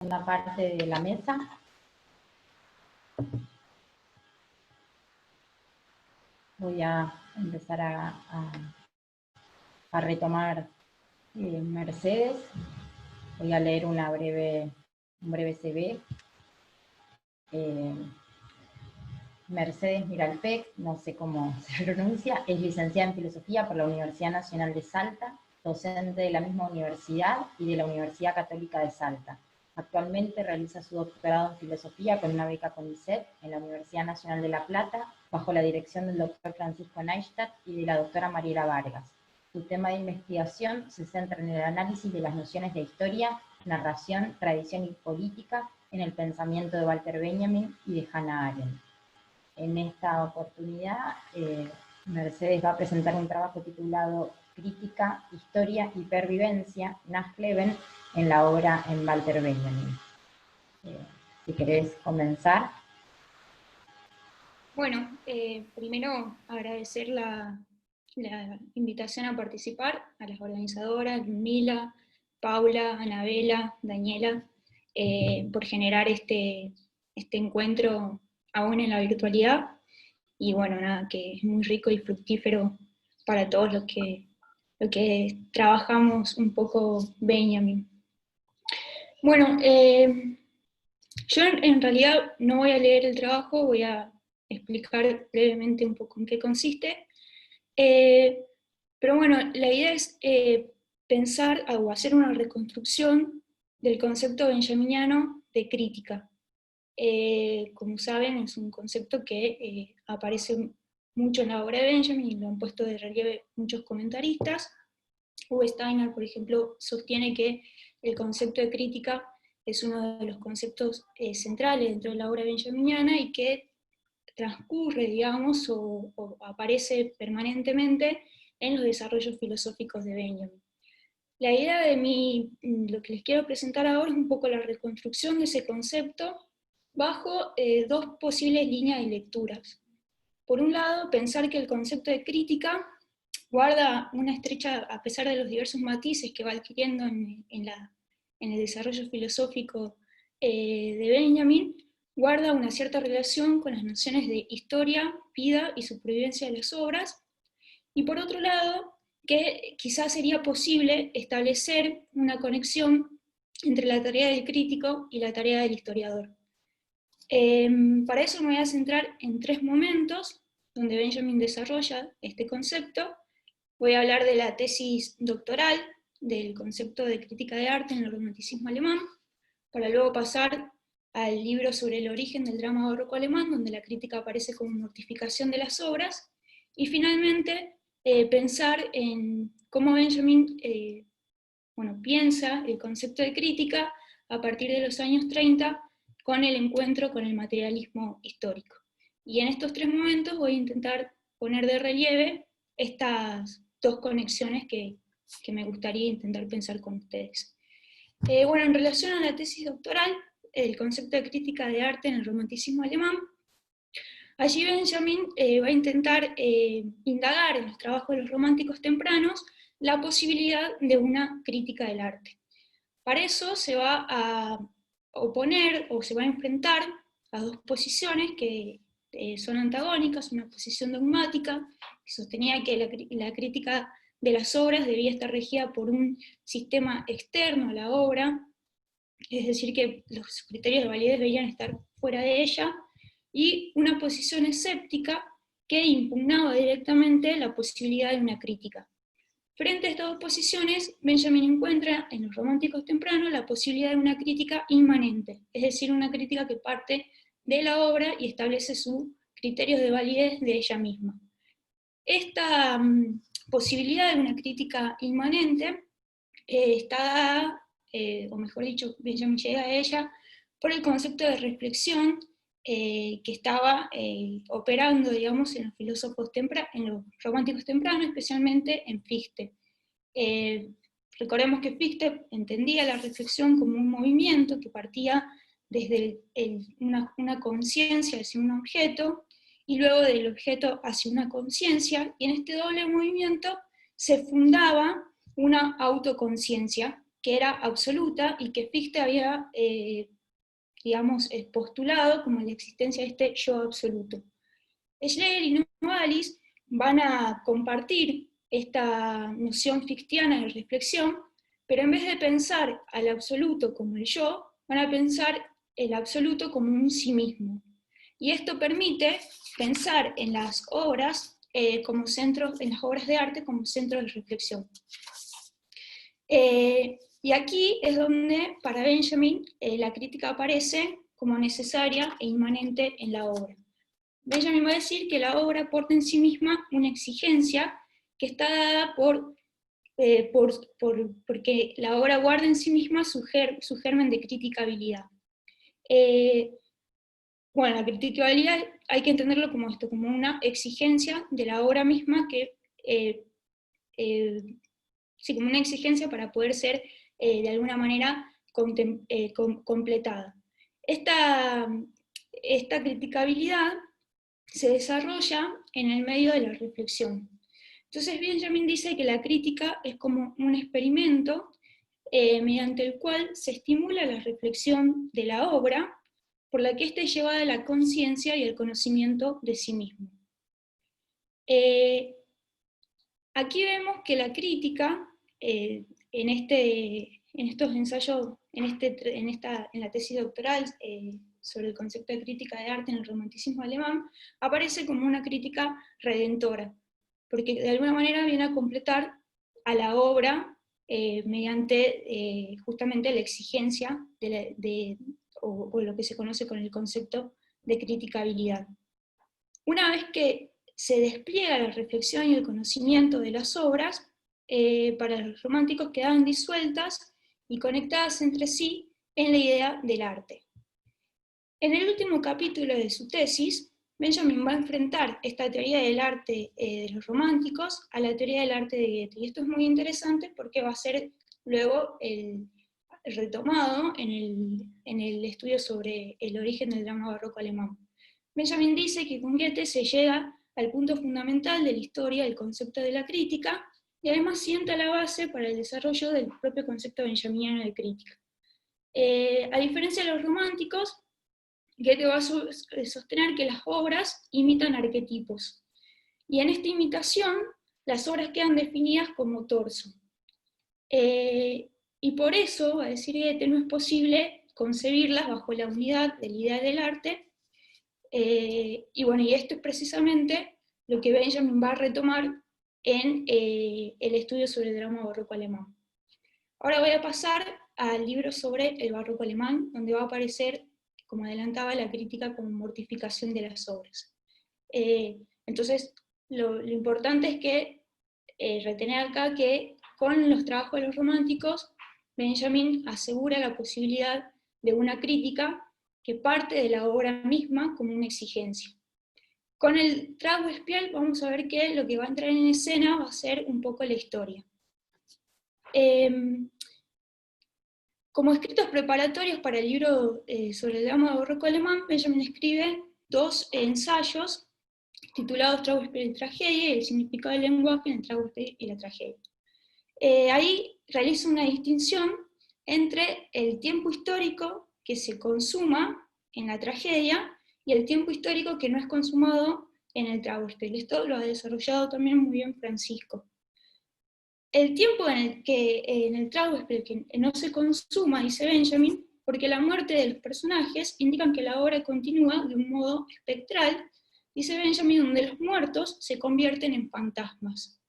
segunda parte de la mesa. Voy a empezar a retomar Mercedes. Voy a leer un breve CV. Mercedes Miralpec, no sé cómo se pronuncia, es licenciada en Filosofía por la Universidad Nacional de Salta, docente de la misma universidad y de la Universidad Católica de Salta. Actualmente realiza su doctorado en Filosofía con una beca CONICET en la Universidad Nacional de La Plata, bajo la dirección del doctor Francisco Neistat y de la doctora Mariela Vargas. Su tema de investigación se centra en el análisis de las nociones de historia, narración, tradición y política en el pensamiento de Walter Benjamin y de Hannah Arendt. En esta oportunidad, Mercedes va a presentar un trabajo titulado Crítica, Historia y Pervivencia, Nacht-Leben, en la obra en Walter Benjamin. Si querés comenzar. Bueno, primero agradecer la invitación a participar a las organizadoras, Ludmila, Paula, Anabela, Daniela, por generar este encuentro aún en la virtualidad, y bueno, nada, que es muy rico y fructífero para todos los que trabajamos un poco Benjamin. Bueno, yo en realidad no voy a leer el trabajo, voy a explicar brevemente un poco en qué consiste, pero bueno, la idea es pensar o hacer una reconstrucción del concepto benjaminiano de crítica. Como saben, es un concepto que aparece mucho en la obra de Benjamin y lo han puesto de relieve muchos comentaristas. Uwe Steiner, por ejemplo, sostiene que el concepto de crítica es uno de los conceptos centrales dentro de la obra benjaminiana y que transcurre, digamos, o aparece permanentemente en los desarrollos filosóficos de Benjamin. La idea de lo que les quiero presentar ahora es un poco la reconstrucción de ese concepto bajo dos posibles líneas de lecturas. Por un lado, pensar que el concepto de crítica guarda una estrecha, a pesar de los diversos matices que va adquiriendo en el desarrollo filosófico de Benjamin, guarda una cierta relación con las nociones de historia, vida y supervivencia de las obras, y por otro lado, que quizás sería posible establecer una conexión entre la tarea del crítico y la tarea del historiador. Para eso me voy a centrar en tres momentos donde Benjamin desarrolla este concepto. Voy a hablar de la tesis doctoral, del concepto de crítica de arte en el romanticismo alemán, para luego pasar al libro sobre el origen del drama barroco alemán, donde la crítica aparece como mortificación de las obras, y finalmente pensar en cómo Benjamin piensa el concepto de crítica a partir de los años 30 con el encuentro con el materialismo histórico. Y en estos tres momentos voy a intentar poner de relieve estas dos conexiones que me gustaría intentar pensar con ustedes. Bueno, en relación a la tesis doctoral, el concepto de crítica de arte en el romanticismo alemán, allí Benjamin va a intentar indagar en los trabajos de los románticos tempranos la posibilidad de una crítica del arte. Para eso se va a oponer o se va a enfrentar a dos posiciones que son antagónicas, una posición dogmática, que sostenía que la crítica de las obras debía estar regida por un sistema externo a la obra, es decir, que los criterios de validez debían estar fuera de ella, y una posición escéptica que impugnaba directamente la posibilidad de una crítica. Frente a estas dos posiciones, Benjamin encuentra en los románticos tempranos la posibilidad de una crítica inmanente, es decir, una crítica que parte de la obra y establece sus criterios de validez de ella misma. Esta posibilidad de una crítica inmanente está dada, o mejor dicho, Benjamin llega a ella por el concepto de reflexión que estaba operando, digamos, en los filósofos en los románticos tempranos, especialmente en Fichte. Recordemos que Fichte entendía la reflexión como un movimiento que partía desde una conciencia hacia un objeto, y luego del objeto hacia una conciencia, y en este doble movimiento se fundaba una autoconciencia, que era absoluta y que Fichte había, digamos, postulado como la existencia de este yo absoluto. Schlegel y Novalis van a compartir esta noción fictiana de reflexión, pero en vez de pensar al absoluto como el yo, van a pensar el absoluto como un sí mismo. Y esto permite pensar en las obras como centros, en las obras de arte como centros de reflexión. Y aquí es donde para Benjamin la crítica aparece como necesaria e inmanente en la obra. Benjamin va a decir que la obra aporta en sí misma una exigencia que está dada porque la obra guarda en sí misma su germen de criticabilidad. Bueno, la criticabilidad hay que entenderlo como esto, como una exigencia de la obra misma sí, como una exigencia para poder ser de alguna manera completada. Esta criticabilidad se desarrolla en el medio de la reflexión. Entonces Benjamin dice que la crítica es como un experimento mediante el cual se estimula la reflexión de la obra, por la que ésta es llevada a la conciencia y el conocimiento de sí mismo. Aquí vemos que la crítica, en estos ensayos, en la tesis doctoral sobre el concepto de crítica de arte en el romanticismo alemán, aparece como una crítica redentora, porque de alguna manera viene a completar a la obra mediante justamente la exigencia o lo que se conoce con el concepto de criticabilidad. Una vez que se despliega la reflexión y el conocimiento de las obras, para los románticos quedaban disueltas y conectadas entre sí en la idea del arte. En el último capítulo de su tesis, Benjamin va a enfrentar esta teoría del arte de los románticos a la teoría del arte de Goethe. Y esto es muy interesante porque va a ser luego retomado en el estudio sobre el origen del drama barroco alemán. Benjamin dice que con Goethe se llega al punto fundamental de la historia del concepto de la crítica, y además sienta la base para el desarrollo del propio concepto benjaminiano de crítica. A diferencia de los románticos, Goethe va a sostener que las obras imitan arquetipos, y en esta imitación las obras quedan definidas como torso. Y por eso, va a decir Goethe, no es posible concebirlas bajo la unidad de la idea del arte. Y bueno, y esto es precisamente lo que Benjamin va a retomar en el estudio sobre el drama barroco alemán. Ahora voy a pasar al libro sobre el barroco alemán, donde va a aparecer, como adelantaba, la crítica como mortificación de las obras. Entonces, lo importante es que retener acá que con los trabajos de los románticos, Benjamin asegura la posibilidad de una crítica que parte de la obra misma como una exigencia. Con el Trauerspiel vamos a ver que lo que va a entrar en escena va a ser un poco la historia. Como escritos preparatorios para el libro sobre el drama barroco alemán, Benjamin escribe 2 ensayos titulados Trauerspiel y tragedia, y el significado del lenguaje en el Trauerspiel y la tragedia. Ahí realiza una distinción entre el tiempo histórico que se consuma en la tragedia y el tiempo histórico que no es consumado en el Trauerspiel. Esto lo ha desarrollado también muy bien Francisco. El tiempo en el Trauerspiel que no se consuma, dice Benjamin, porque la muerte de los personajes indican que la obra continúa de un modo espectral, dice Benjamin, donde los muertos se convierten en fantasmas.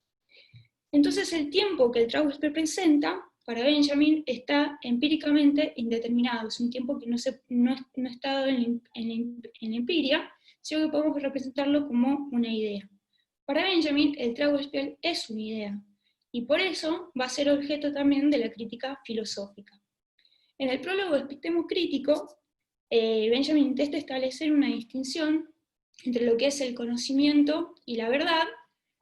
Entonces el tiempo que el Trauerspiel presenta, para Benjamin, está empíricamente indeterminado, es un tiempo que no está dado en la empiria, sino que podemos representarlo como una idea. Para Benjamin, el Trauerspiel es una idea, y por eso va a ser objeto también de la crítica filosófica. En el prólogo de Epistemo Crítico, Benjamin intenta establecer una distinción entre lo que es el conocimiento y la verdad,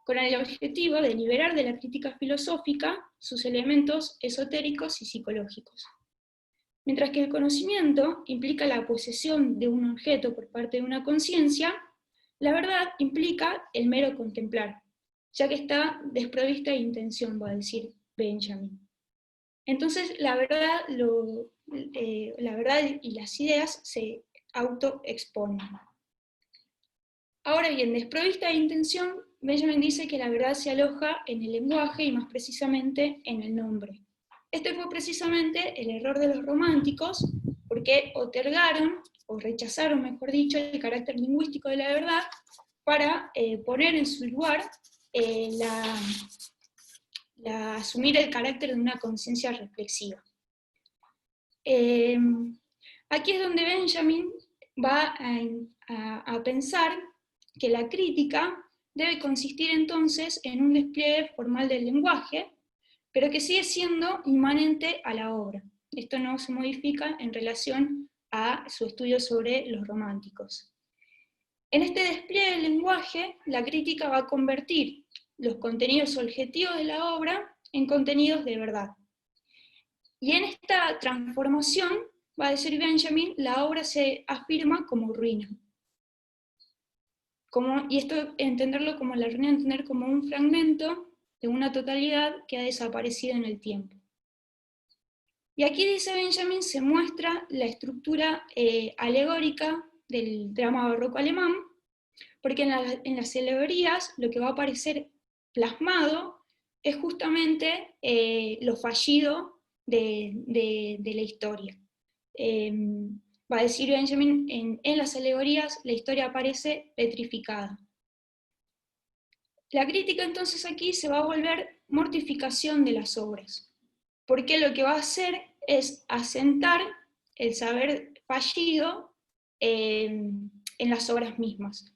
con el objetivo de liberar de la crítica filosófica sus elementos esotéricos y psicológicos. Mientras que el conocimiento implica la posesión de un objeto por parte de una conciencia, la verdad implica el mero contemplar, ya que está desprovista de intención, va a decir Benjamin. Entonces la verdad y las ideas se autoexponen. Ahora bien, desprovista de intención, Benjamin dice que la verdad se aloja en el lenguaje y más precisamente en el nombre. Este fue precisamente el error de los románticos, porque otorgaron, o rechazaron, mejor dicho, el carácter lingüístico de la verdad para poner en su lugar asumir el carácter de una conciencia reflexiva. Aquí es donde Benjamin va a pensar que la crítica debe consistir entonces en un despliegue formal del lenguaje, pero que sigue siendo inmanente a la obra. Esto no se modifica en relación a su estudio sobre los románticos. En este despliegue del lenguaje, la crítica va a convertir los contenidos objetivos de la obra en contenidos de verdad. Y en esta transformación, va a decir Benjamin, la obra se afirma como ruina. Y esto entenderlo como la ruina, entender como un fragmento de una totalidad que ha desaparecido en el tiempo. Y aquí, dice Benjamin, se muestra la estructura alegórica del drama barroco alemán, porque en las alegorías lo que va a aparecer plasmado es justamente lo fallido de la historia. Va a decir Benjamin, en las alegorías la historia aparece petrificada. La crítica entonces aquí se va a volver mortificación de las obras, porque lo que va a hacer es asentar el saber fallido en las obras mismas.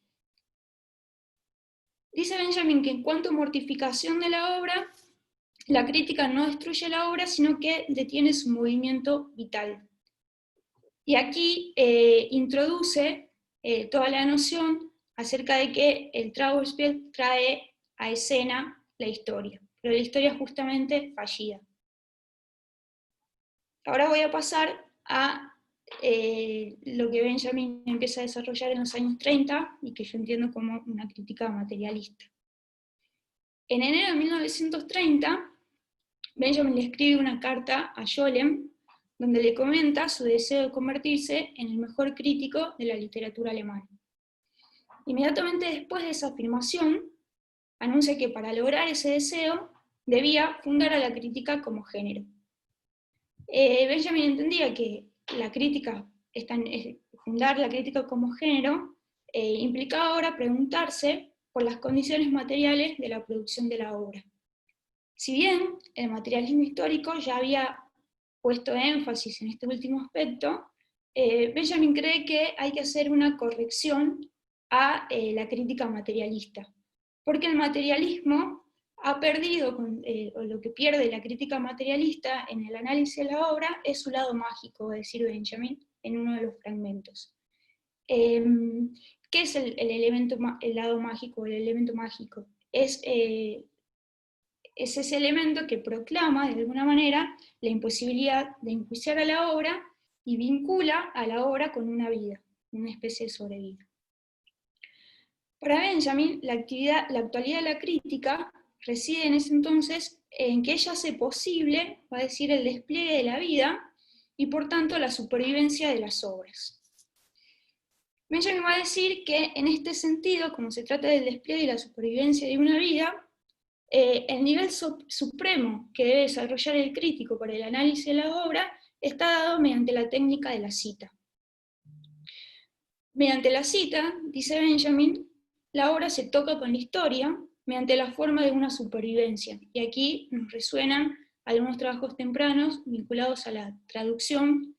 Dice Benjamin que en cuanto a mortificación de la obra, la crítica no destruye la obra, sino que detiene su movimiento vital. Y aquí introduce toda la noción acerca de que el Trauerspiel trae a escena la historia, pero la historia es justamente fallida. Ahora voy a pasar a lo que Benjamin empieza a desarrollar en los años 30 y que yo entiendo como una crítica materialista. En enero de 1930, Benjamin le escribe una carta a Scholem, donde le comenta su deseo de convertirse en el mejor crítico de la literatura alemana. Inmediatamente después de esa afirmación, anuncia que para lograr ese deseo debía fundar a la crítica como género. Benjamin entendía que fundar la crítica como género implicaba ahora preguntarse por las condiciones materiales de la producción de la obra. Si bien el materialismo histórico ya había puesto énfasis en este último aspecto, Benjamin cree que hay que hacer una corrección a la crítica materialista, porque el materialismo ha perdido, o lo que pierde la crítica materialista en el análisis de la obra es su lado mágico, va a decir Benjamin en uno de los fragmentos. ¿Qué es el lado mágico? El elemento mágico es ese elemento que proclama, de alguna manera, la imposibilidad de enjuiciar a la obra y vincula a la obra con una vida, una especie de sobrevida. Para Benjamin, la actualidad de la crítica reside en ese entonces en que ella hace posible, va a decir, el despliegue de la vida y por tanto la supervivencia de las obras. Benjamin va a decir que en este sentido, como se trata del despliegue y la supervivencia de una vida, el nivel supremo que debe desarrollar el crítico para el análisis de la obra está dado mediante la técnica de la cita. Mediante la cita, dice Benjamin, la obra se toca con la historia mediante la forma de una supervivencia. Y aquí nos resuenan algunos trabajos tempranos vinculados a la traducción,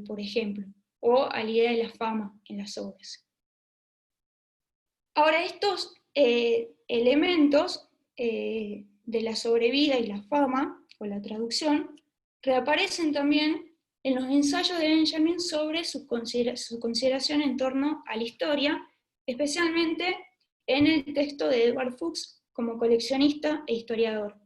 por ejemplo, o a la idea de la fama en las obras. Ahora, estos elementos de la sobrevida y la fama, o la traducción, reaparecen también en los ensayos de Benjamin sobre su consideración en torno a la historia, especialmente en el texto de Edward Fuchs como coleccionista e historiador.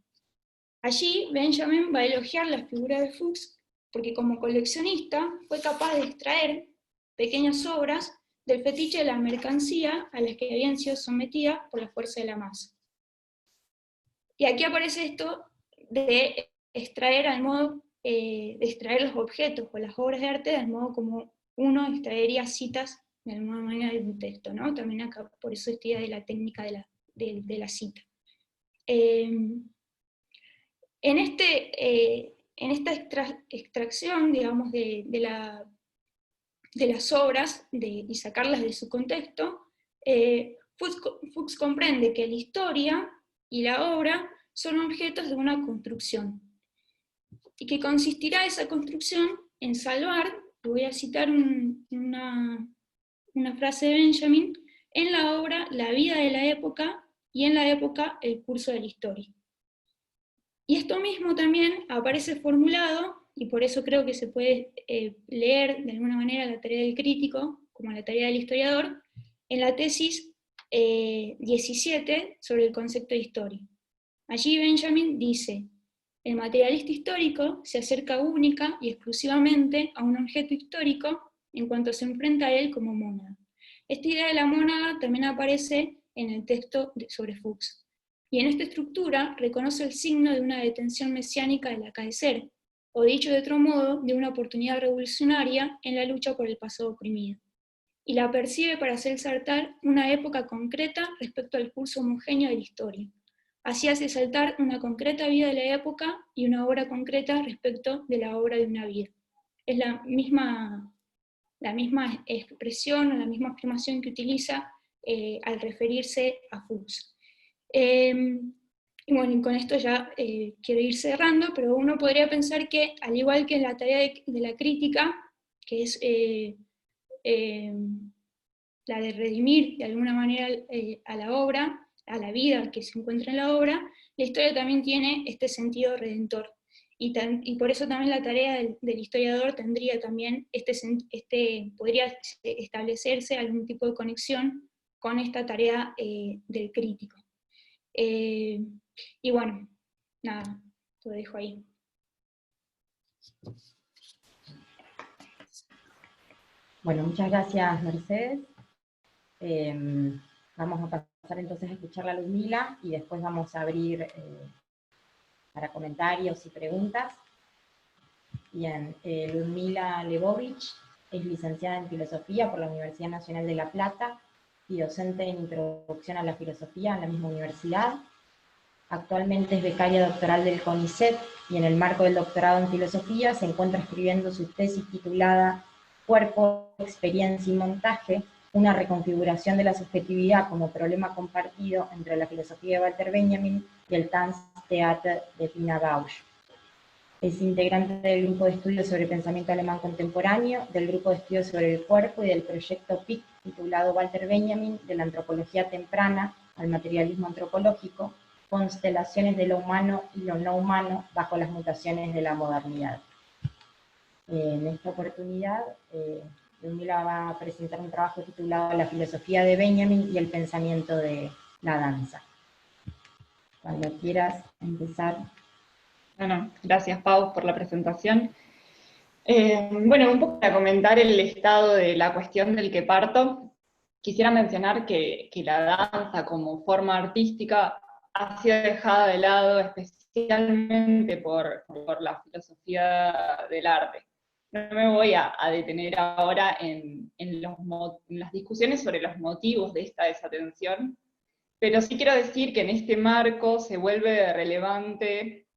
Allí Benjamin va a elogiar la figura de Fuchs porque como coleccionista fue capaz de extraer pequeñas obras del fetiche de la mercancía a las que habían sido sometidas por la fuerza de la masa. Y aquí aparece esto de extraer al modo, extraer los objetos o las obras de arte del modo como uno extraería citas de alguna manera de un texto, ¿no? También acá, por eso esta idea de la técnica de la cita. En esta extracción, digamos, de las obras y sacarlas de su contexto, Fuchs comprende que la historia y la obra son objetos de una construcción, y que consistirá esa construcción en salvar, voy a citar una frase de Benjamin, en la obra la vida de la época y en la época el curso de la historia. Y esto mismo también aparece formulado, y por eso creo que se puede leer de alguna manera la tarea del crítico, como la tarea del historiador, en la tesis 17 sobre el concepto de historia. Allí Benjamin dice: el materialista histórico se acerca única y exclusivamente a un objeto histórico en cuanto se enfrenta a él como mónada. Esta idea de la mónada también aparece en el texto sobre Fuchs. Y en esta estructura reconoce el signo de una detención mesiánica del acaecer, o dicho de otro modo, de una oportunidad revolucionaria en la lucha por el pasado oprimido. Y la percibe para hacer saltar una época concreta respecto al curso homogéneo de la historia. Así hace saltar una concreta vida de la época y una obra concreta respecto de la obra de una vida. Es la misma expresión o la misma afirmación que utiliza al referirse a Fuchs. Y bueno, y con esto ya quiero ir cerrando, pero uno podría pensar que, al igual que en la tarea de la crítica, que es la de redimir de alguna manera a la obra, a la vida que se encuentra en la obra, la historia también tiene este sentido redentor. Y por eso también la tarea del historiador tendría también podría establecerse algún tipo de conexión con esta tarea del crítico. Y bueno, nada, lo dejo ahí. Bueno, muchas gracias, Mercedes. Vamos a pasar entonces a escuchar a Ludmila y después vamos a abrir para comentarios y preguntas. Bien, Ludmila Lebovich es licenciada en Filosofía por la Universidad Nacional de La Plata y docente en Introducción a la Filosofía en la misma universidad. Actualmente es becaria doctoral del CONICET y en el marco del doctorado en Filosofía se encuentra escribiendo su tesis titulada Cuerpo, Experiencia y Montaje, una reconfiguración de la subjetividad como problema compartido entre la filosofía de Walter Benjamin y el Tanztheater de Pina Bausch. Es integrante del grupo de estudios sobre pensamiento alemán contemporáneo, del grupo de estudios sobre el cuerpo y del proyecto PIC titulado Walter Benjamin, de la antropología temprana al materialismo antropológico, constelaciones de lo humano y lo no humano bajo las mutaciones de la modernidad. En esta oportunidad, Ludmila va a presentar un trabajo titulado La filosofía de Benjamin y el pensamiento de la danza. Cuando quieras empezar. Bueno, gracias Pau por la presentación. Bueno, un poco para comentar el estado de la cuestión del que parto, quisiera mencionar que la danza como forma artística ha sido dejada de lado especialmente por la filosofía del arte. No me voy a detener ahora en las discusiones sobre los motivos de esta desatención, pero sí quiero decir que en este marco se vuelve relevante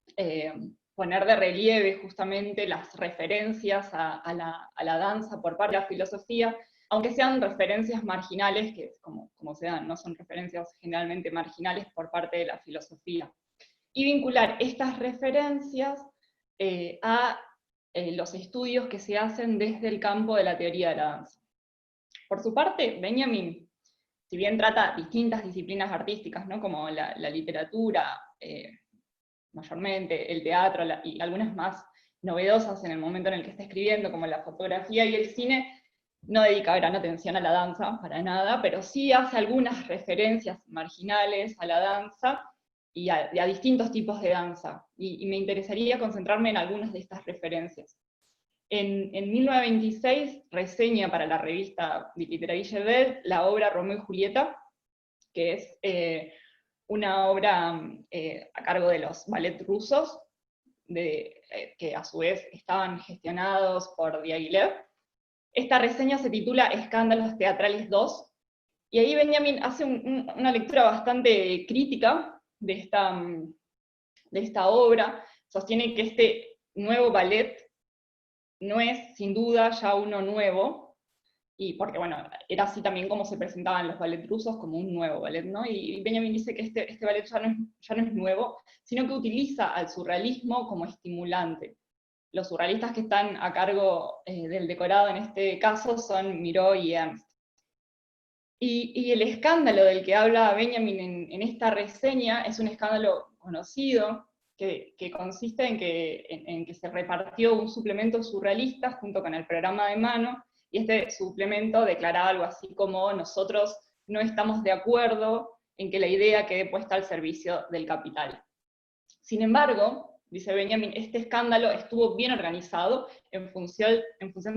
poner de relieve justamente las referencias a la danza por parte de la filosofía, aunque sean referencias marginales, que como se dan, no son referencias generalmente marginales por parte de la filosofía. Y vincular estas referencias a los estudios que se hacen desde el campo de la teoría de la danza. Por su parte, Benjamin, si bien trata distintas disciplinas artísticas, ¿no? Como la literatura, mayormente, el teatro y algunas más novedosas en el momento en el que está escribiendo, como la fotografía y el cine, no dedica gran atención a la danza, para nada, pero sí hace algunas referencias marginales a la danza y a distintos tipos de danza, y me interesaría concentrarme en algunas de estas referencias. En 1926 reseña para la revista Literarische Welt la obra Romeo y Julieta, que es una obra a cargo de los ballet rusos, que a su vez estaban gestionados por Diaghilev. Esta reseña se titula Escándalos Teatrales 2, y ahí Benjamin hace una lectura bastante crítica de esta obra. Sostiene que este nuevo ballet no es sin duda ya uno nuevo, y porque bueno, era así también como se presentaban los ballets rusos, como un nuevo ballet, ¿no? Y Benjamin dice que este ballet ya no es nuevo, sino que utiliza al surrealismo como estimulante. Los surrealistas que están a cargo del decorado en este caso son Miró y Ernst. Y el escándalo del que habla Benjamin en esta reseña es un escándalo conocido, que consiste en que se repartió un suplemento surrealista junto con el programa de mano, y este suplemento declaraba algo así como: nosotros no estamos de acuerdo en que la idea quede puesta al servicio del capital. Sin embargo, dice Benjamin, este escándalo estuvo bien organizado en función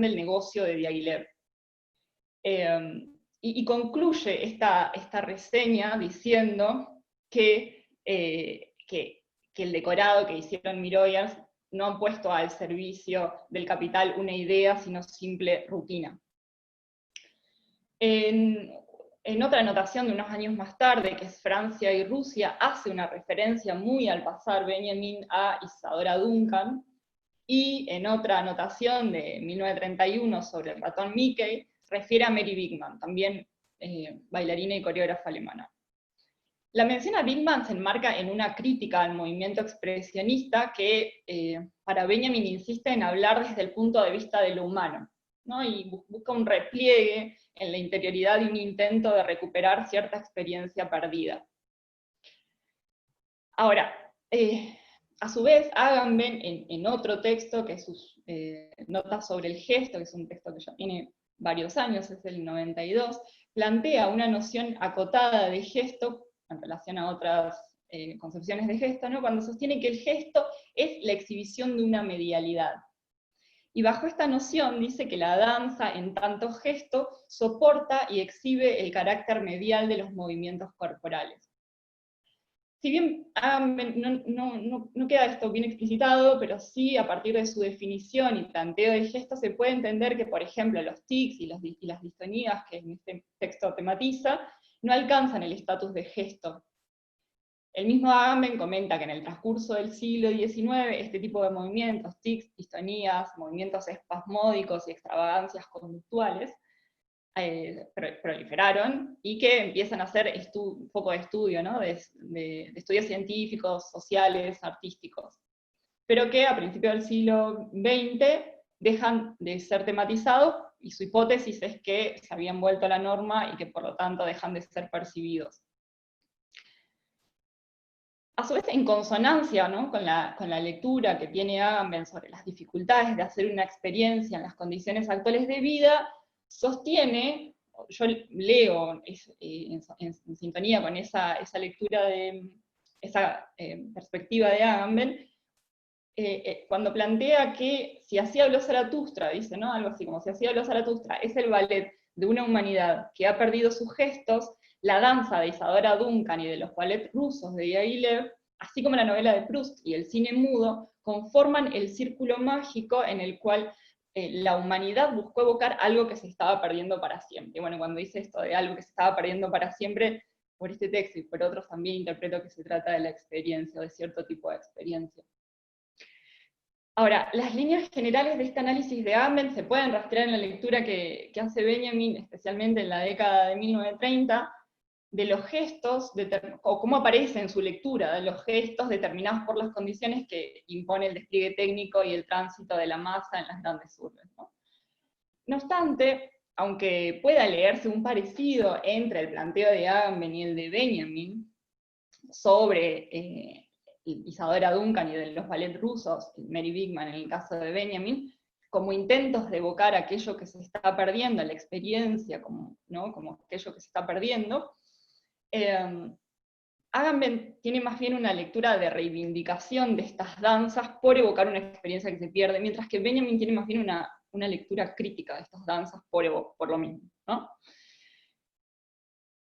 del negocio de Diaghilev. Y concluye esta reseña diciendo que el decorado que hicieron Miroyas no han puesto al servicio del capital una idea, sino simple rutina. En otra anotación de unos años más tarde, que es Francia y Rusia, hace una referencia muy al pasar Benjamin a Isadora Duncan, y en otra anotación de 1931 sobre el ratón Mickey, refiere a Mary Wigman, también bailarina y coreógrafa alemana. La mención a Wigman se enmarca en una crítica al movimiento expresionista que para Benjamin insiste en hablar desde el punto de vista de lo humano, ¿no? Y busca un repliegue en la interioridad y un intento de recuperar cierta experiencia perdida. Ahora, a su vez, Agamben, en otro texto, que es sus notas sobre el gesto, que es un texto que ya tiene varios años, es el 92, plantea una noción acotada de gesto en relación a otras concepciones de gesto, ¿no? Cuando sostiene que el gesto es la exhibición de una medialidad. Y bajo esta noción dice que la danza, en tanto gesto, soporta y exhibe el carácter medial de los movimientos corporales. Si bien no queda esto bien explicitado, pero sí a partir de su definición y planteo de gesto se puede entender que, por ejemplo, los tics y las distonías que en este texto tematiza, no alcanzan el estatus de gesto. El mismo Agamben comenta que en el transcurso del siglo XIX este tipo de movimientos, tics, distonías, movimientos espasmódicos y extravagancias conductuales, proliferaron, y que empiezan a ser un poco de estudio, ¿no? de estudios científicos, sociales, artísticos, pero que a principios del siglo XX dejan de ser tematizados, y su hipótesis es que se habían vuelto a la norma y que por lo tanto dejan de ser percibidos. A su vez, en consonancia, ¿no? con la lectura que tiene Agamben sobre las dificultades de hacer una experiencia en las condiciones actuales de vida, sostiene, yo leo en sintonía con esa lectura esa perspectiva de Agamben, cuando plantea que si así habló Zaratustra, dice, ¿no? Algo así como si así habló Zaratustra, es el ballet de una humanidad que ha perdido sus gestos, la danza de Isadora Duncan y de los ballets rusos de Diaghilev, así como la novela de Proust y el cine mudo, conforman el círculo mágico en el cual la humanidad buscó evocar algo que se estaba perdiendo para siempre. Y bueno, cuando dice esto de algo que se estaba perdiendo para siempre, por este texto y por otros también interpreto que se trata de la experiencia, o de cierto tipo de experiencia. Ahora, las líneas generales de este análisis de Agamben se pueden rastrear en la lectura que hace Benjamin, especialmente en la década de 1930, de los gestos, o cómo aparece en su lectura, de los gestos determinados por las condiciones que impone el despliegue técnico y el tránsito de la masa en las grandes urbes, ¿no? No obstante, aunque pueda leerse un parecido entre el planteo de Agamben y el de Benjamin sobre Isadora Duncan y de los ballets rusos, Mary Wigman en el caso de Benjamin, como intentos de evocar aquello que se está perdiendo, la experiencia, ¿no? Como aquello que se está perdiendo, Agamben tiene más bien una lectura de reivindicación de estas danzas por evocar una experiencia que se pierde, mientras que Benjamin tiene más bien una lectura crítica de estas danzas por lo mismo, ¿no?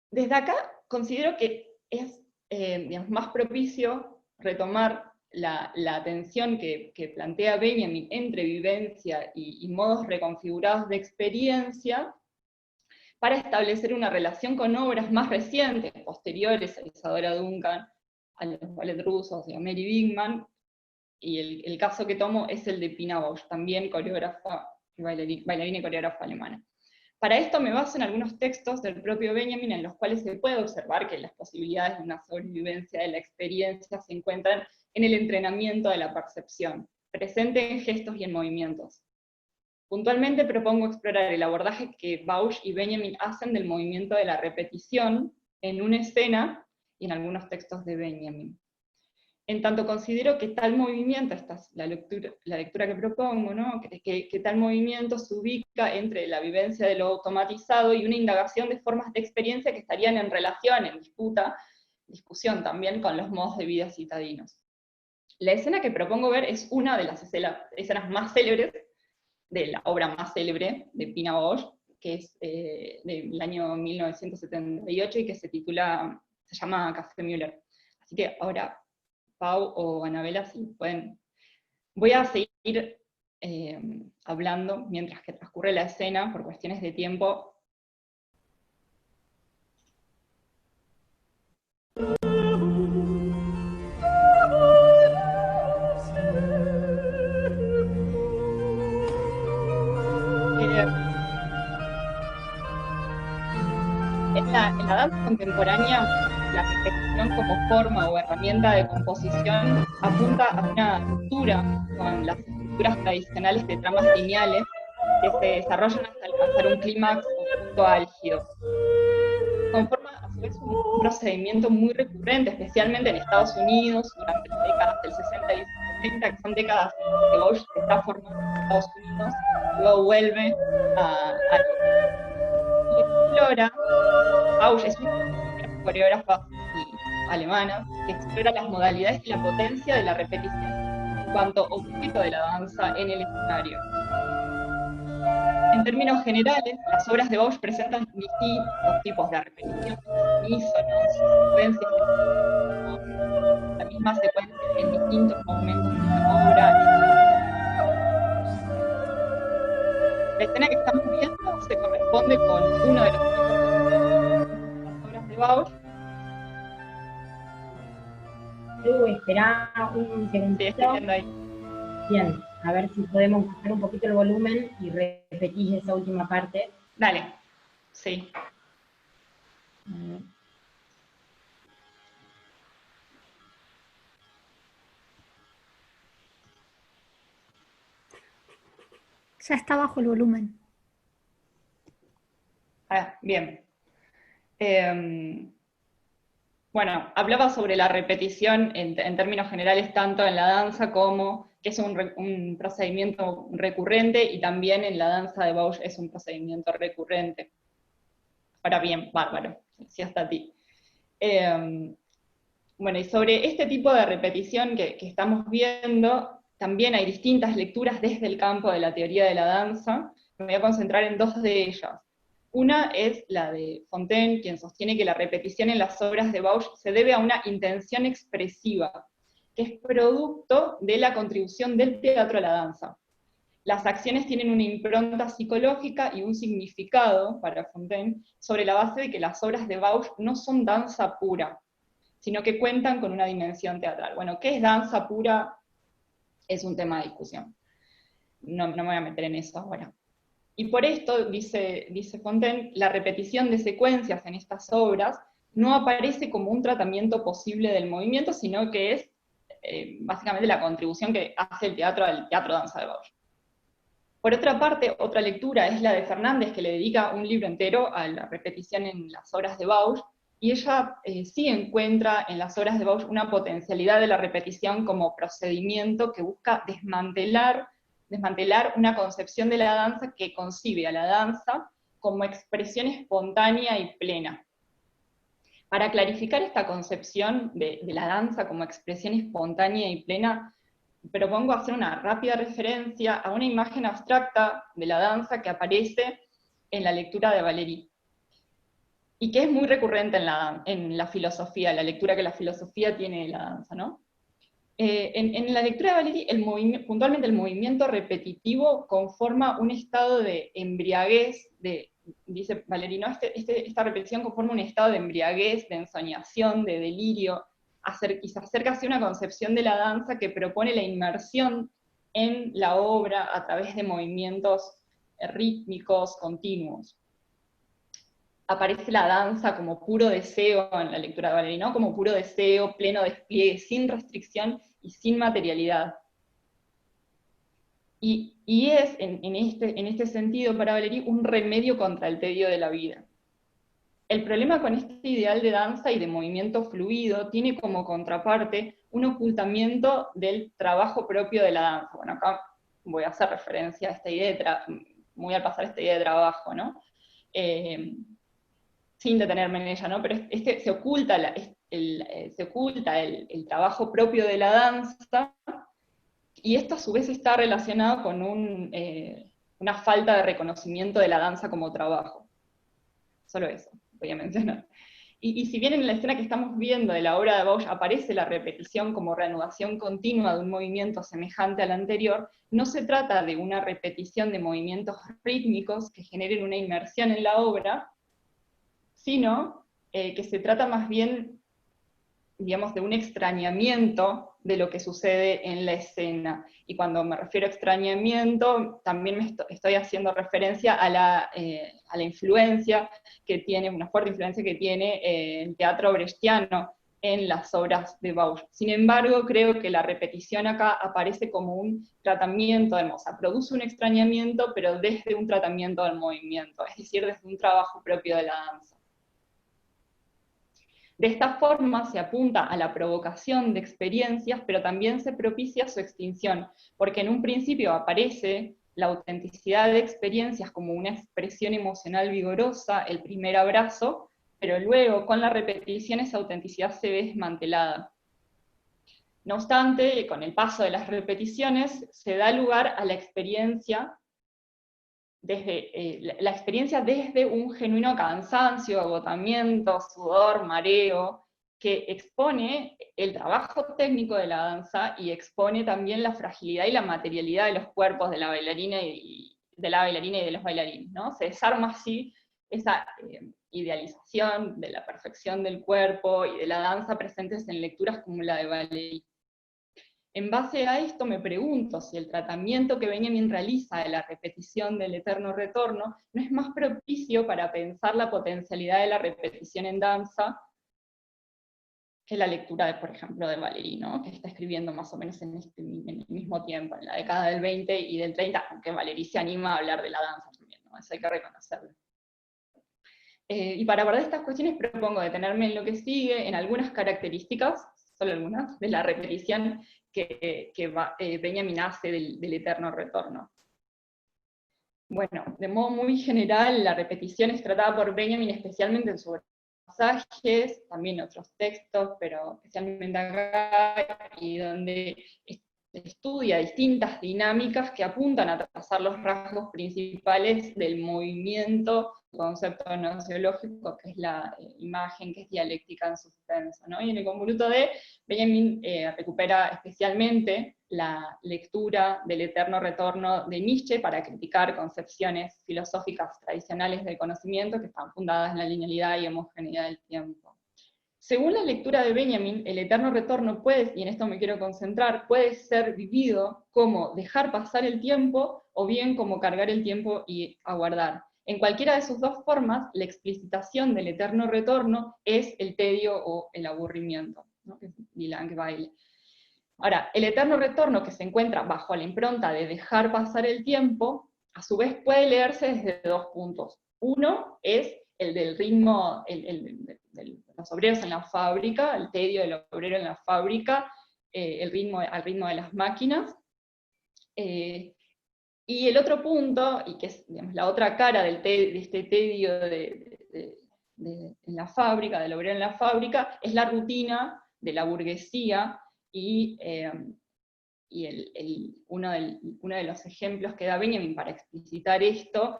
Desde acá considero que es digamos, más propicio retomar la tensión que plantea Benjamin entre vivencia y modos reconfigurados de experiencia, para establecer una relación con obras más recientes, posteriores a Isadora Duncan, a los ballet rusos y a Mary Wigman, y el caso que tomo es el de Pina Bausch, también coreógrafa, bailarina y coreógrafa alemana. Para esto me baso en algunos textos del propio Benjamin, en los cuales se puede observar que las posibilidades de una sobrevivencia de la experiencia se encuentran en el entrenamiento de la percepción, presente en gestos y en movimientos. Puntualmente propongo explorar el abordaje que Bausch y Benjamin hacen del movimiento de la repetición en una escena y en algunos textos de Benjamin. En tanto considero que tal movimiento, esta es la lectura que propongo, ¿no? que tal movimiento se ubica entre la vivencia de lo automatizado y una indagación de formas de experiencia que estarían en relación, en discusión también con los modos de vida citadinos. La escena que propongo ver es una de las escenas más célebres de la obra más célebre de Pina Bausch, que es del año 1978 y que se llama Café Müller. Así que ahora, Pau o Anabela, si pueden. Voy a seguir hablando mientras que transcurre la escena, por cuestiones de tiempo. En la danza contemporánea, la repetición como forma o herramienta de composición apunta a una ruptura con las estructuras tradicionales de tramas lineales que se desarrollan hasta alcanzar un clímax o punto álgido. Conforma a su vez un procedimiento muy recurrente, especialmente en Estados Unidos, durante las décadas del 60 y 70, que son décadas que Bausch se está formando en Estados Unidos, luego vuelve a y explora. Bausch es una coreógrafa alemana que explora las modalidades y la potencia de la repetición en cuanto objeto de la danza en el escenario. En términos generales, las obras de Bausch presentan distintos tipos de repetición, unísonos, secuencias, la misma secuencia en distintos momentos de la obra. La escena que estamos viendo se corresponde con uno de los de Bausch. Espera un segundito. Sí, estoy viendo ahí. Bien, a ver si podemos bajar un poquito el volumen y repetir esa última parte. Dale, sí. Ya está bajo el volumen. Bien. Bueno, hablaba sobre la repetición en términos generales, tanto en la danza como que es un procedimiento recurrente, y también en la danza de Bausch es un procedimiento recurrente. Ahora bien, bárbaro, sí, hasta a ti. Bueno, y sobre este tipo de repetición que estamos viendo, también hay distintas lecturas desde el campo de la teoría de la danza. Me voy a concentrar en dos de ellas. Una es la de Fontaine, quien sostiene que la repetición en las obras de Bausch se debe a una intención expresiva, que es producto de la contribución del teatro a la danza. Las acciones tienen una impronta psicológica y un significado, para Fontaine, sobre la base de que las obras de Bausch no son danza pura, sino que cuentan con una dimensión teatral. Bueno, ¿qué es danza pura? Es un tema de discusión. No me voy a meter en eso ahora. Y por esto, dice Fontaine, la repetición de secuencias en estas obras no aparece como un tratamiento posible del movimiento, sino que es básicamente la contribución que hace el teatro al teatro danza de Bausch. Por otra parte, otra lectura es la de Fernández, que le dedica un libro entero a la repetición en las obras de Bausch, y ella sí encuentra en las obras de Bausch una potencialidad de la repetición como procedimiento que busca desmantelar una concepción de la danza que concibe a la danza como expresión espontánea y plena. Para clarificar esta concepción de la danza como expresión espontánea y plena, propongo hacer una rápida referencia a una imagen abstracta de la danza que aparece en la lectura de Valéry, y que es muy recurrente en la filosofía, la lectura que la filosofía tiene de la danza, ¿no? En la lectura de Valéry, puntualmente el movimiento repetitivo conforma un estado de embriaguez, dice Valéry, ¿no? Esta repetición conforma un estado de embriaguez, de ensoñación, de delirio, y se acerca hacia una concepción de la danza que propone la inmersión en la obra a través de movimientos rítmicos, continuos. Aparece la danza como puro deseo en la lectura de Valéry, ¿no? Como puro deseo, pleno despliegue, sin restricción y sin materialidad. Y es, en este sentido, para Valéry, un remedio contra el tedio de la vida. El problema con este ideal de danza y de movimiento fluido tiene como contraparte un ocultamiento del trabajo propio de la danza. Bueno, acá voy a hacer referencia a esta idea voy a pasar esta idea de trabajo, ¿no? Sin detenerme en ella, ¿no? Pero se oculta el trabajo propio de la danza, y esto a su vez está relacionado con una falta de reconocimiento de la danza como trabajo. Solo eso voy a mencionar. Y si bien en la escena que estamos viendo de la obra de Bausch aparece la repetición como reanudación continua de un movimiento semejante al anterior, no se trata de una repetición de movimientos rítmicos que generen una inmersión en la obra, sino que se trata más bien, digamos, de un extrañamiento de lo que sucede en la escena. Y cuando me refiero a extrañamiento, también estoy haciendo referencia a la influencia que tiene, una fuerte influencia que tiene el teatro brechtiano en las obras de Bausch. Sin embargo, creo que la repetición acá aparece como un tratamiento, o sea, produce un extrañamiento, pero desde un tratamiento del movimiento, es decir, desde un trabajo propio de la danza. De esta forma se apunta a la provocación de experiencias, pero también se propicia su extinción, porque en un principio aparece la autenticidad de experiencias como una expresión emocional vigorosa, el primer abrazo, pero luego con la repetición esa autenticidad se ve desmantelada. No obstante, con el paso de las repeticiones se da lugar a la experiencia desde un genuino cansancio, agotamiento, sudor, mareo, que expone el trabajo técnico de la danza y expone también la fragilidad y la materialidad de los cuerpos de la bailarina y de los bailarines, ¿no? Se desarma así esa idealización de la perfección del cuerpo y de la danza presentes en lecturas como la de Valéry. En base a esto me pregunto si el tratamiento que Benjamin realiza de la repetición del eterno retorno no es más propicio para pensar la potencialidad de la repetición en danza que la lectura, por ejemplo, de Valéry, ¿no? Que está escribiendo más o menos en el mismo tiempo, en la década del 20 y del 30, aunque Valéry se anima a hablar de la danza también, ¿no? Eso hay que reconocerlo. Y para abordar estas cuestiones propongo detenerme en lo que sigue, en algunas características, solo algunas, de la repetición que Benjamin hace del eterno retorno. Bueno, de modo muy general, la repetición es tratada por Benjamin especialmente en sus pasajes, también en otros textos, pero especialmente acá, y donde estudia distintas dinámicas que apuntan a trazar los rasgos principales del movimiento, concepto nociológico, que es la imagen, que es dialéctica en suspenso, ¿no? Y en el convoluto D, Benjamin recupera especialmente la lectura del eterno retorno de Nietzsche para criticar concepciones filosóficas tradicionales del conocimiento que están fundadas en la linealidad y homogeneidad del tiempo. Según la lectura de Benjamin, el eterno retorno puede, y en esto me quiero concentrar, puede ser vivido como dejar pasar el tiempo, o bien como cargar el tiempo y aguardar. En cualquiera de sus dos formas, la explicitación del eterno retorno es el tedio o el aburrimiento, ¿no? Que es die Langeweile. Ahora, el eterno retorno, que se encuentra bajo la impronta de dejar pasar el tiempo, a su vez puede leerse desde dos puntos. Uno es el del ritmo, de los obreros en la fábrica, el tedio del obrero en la fábrica, al ritmo de las máquinas. Y el otro punto, y que es, digamos, la otra cara de este tedio en la fábrica, del obrero en la fábrica, es la rutina de la burguesía, y uno de los ejemplos que da Benjamin para explicitar esto,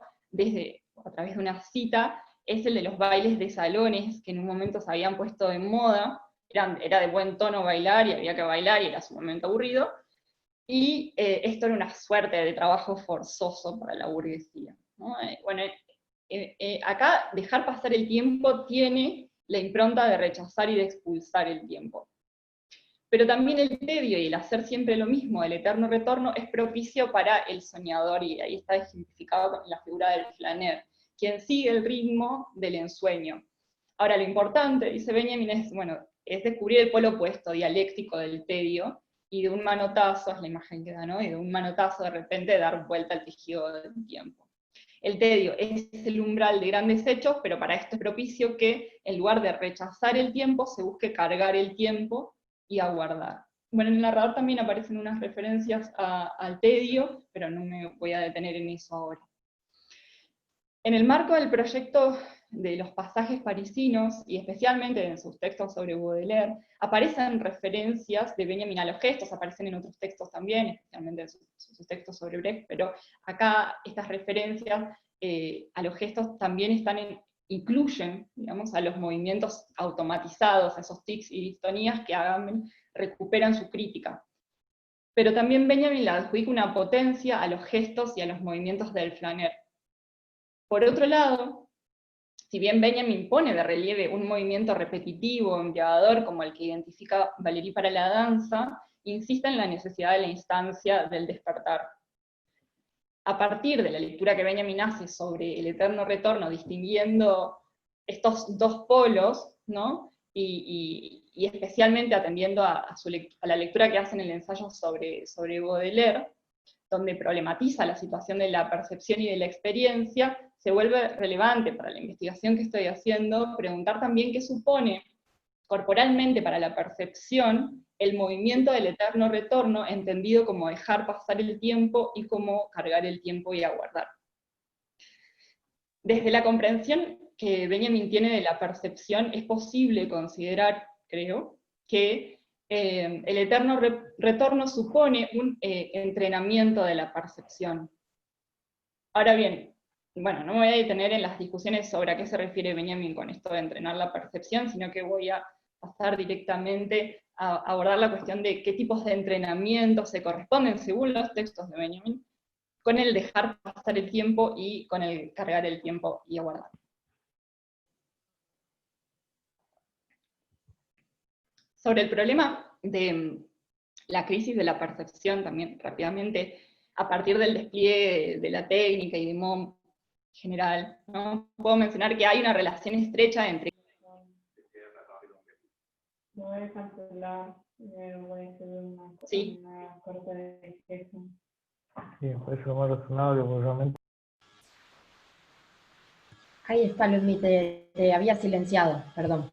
a través de una cita, es el de los bailes de salones, que en un momento se habían puesto de moda era de buen tono bailar y había que bailar y era sumamente aburrido, y esto era una suerte de trabajo forzoso para la burguesía, ¿no? Bueno, acá dejar pasar el tiempo tiene la impronta de rechazar y de expulsar el tiempo. Pero también el tedio y el hacer siempre lo mismo, el eterno retorno, es propicio para el soñador, y ahí está ejemplificado con la figura del flaner, quien sigue el ritmo del ensueño. Ahora, lo importante, dice Benjamin, es descubrir el polo opuesto dialéctico del tedio, y de un manotazo, es la imagen que da, ¿no? Y de un manotazo de repente dar vuelta al tejido del tiempo. El tedio es el umbral de grandes hechos, pero para esto es propicio que, en lugar de rechazar el tiempo, se busque cargar el tiempo y aguardar. Bueno, en el narrador también aparecen unas referencias al tedio, pero no me voy a detener en eso ahora. En el marco del proyecto de los pasajes parisinos, y especialmente en sus textos sobre Baudelaire, aparecen referencias de Benjamin a los gestos, aparecen en otros textos también, especialmente en sus textos sobre Brecht, pero acá estas referencias a los gestos también incluyen, digamos, a los movimientos automatizados, a esos tics y distonías que Agamben recuperan su crítica. Pero también Benjamin le adjudica una potencia a los gestos y a los movimientos del flaner. Por otro lado, si bien Benjamin pone de relieve un movimiento repetitivo, embriagador, como el que identifica Valéry para la danza, insiste en la necesidad de la instancia del despertar. A partir de la lectura que Benjamin hace sobre el eterno retorno, distinguiendo estos dos polos, ¿no? y especialmente atendiendo a la lectura que hace en el ensayo sobre Baudelaire, donde problematiza la situación de la percepción y de la experiencia, se vuelve relevante para la investigación que estoy haciendo preguntar también qué supone corporalmente para la percepción el movimiento del eterno retorno, entendido como dejar pasar el tiempo y como cargar el tiempo y aguardar. Desde la comprensión que Benjamin tiene de la percepción, es posible considerar, creo, que el eterno retorno supone un entrenamiento de la percepción. Ahora bien, bueno, no me voy a detener en las discusiones sobre a qué se refiere Benjamin con esto de entrenar la percepción, sino que voy a pasar directamente a abordar la cuestión de qué tipos de entrenamiento se corresponden, según los textos de Benjamin, con el dejar pasar el tiempo y con el cargar el tiempo y aguardar. Sobre el problema de la crisis de la percepción, también rápidamente, a partir del despliegue de la técnica y de modo en general, ¿no? Puedo mencionar que hay una relación estrecha entre... Voy a cancelar, voy a hacer una corta de texto. Sí, me parece lo más razonable, porque realmente... Ahí está, Ludmi, te había silenciado, perdón.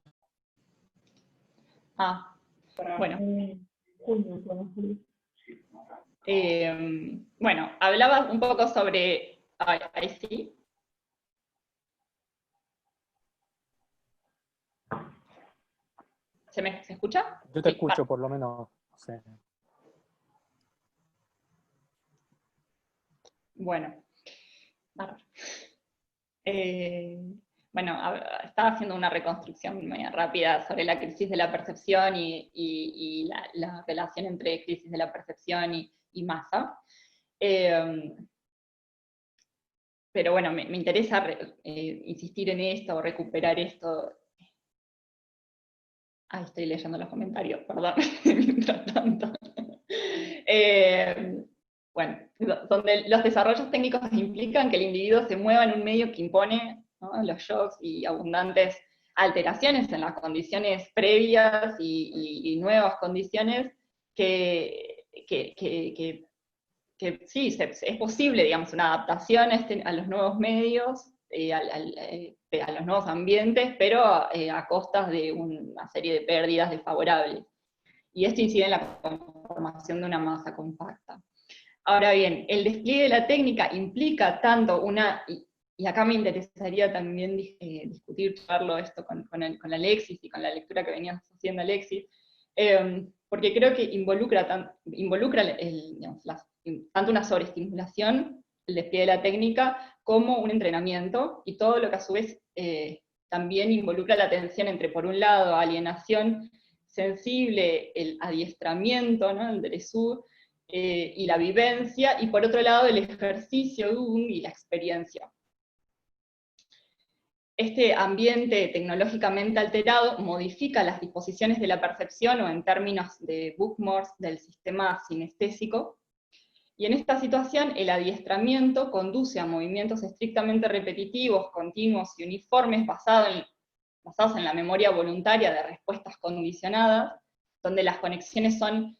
Bueno. Bueno, hablaba un poco sobre... Ahí sí. ¿Se escucha? Yo te escucho, por lo menos. Sí. Bueno. Bueno, estaba haciendo una reconstrucción media rápida sobre la crisis de la percepción y la relación entre crisis de la percepción y masa. Pero bueno, me interesa insistir en esto, recuperar esto. Estoy leyendo los comentarios, perdón, mientras tanto. Bueno, donde los desarrollos técnicos implican que el individuo se mueva en un medio que impone, ¿no?, los shocks y abundantes alteraciones en las condiciones previas y nuevas condiciones que sí, es posible, digamos, una adaptación a los nuevos medios, a los nuevos ambientes, pero a costas de una serie de pérdidas desfavorables. Y esto incide en la conformación de una masa compacta. Ahora bien, el despliegue de la técnica implica tanto y acá me interesaría también charlarlo esto con Alexis y con la lectura que venías haciendo, Alexis, porque creo que involucra tanto una sobreestimulación, el despliegue de la técnica, como un entrenamiento, y todo lo que a su vez también involucra la tensión entre, por un lado, alienación sensible el adiestramiento, ¿no? El dressur, y la vivencia, y por otro lado el ejercicio y la experiencia. Este ambiente tecnológicamente alterado modifica las disposiciones de la percepción, o en términos de Bookmore, del sistema sinestésico, y en esta situación el adiestramiento conduce a movimientos estrictamente repetitivos, continuos y uniformes basados en la memoria voluntaria de respuestas condicionadas, donde las conexiones son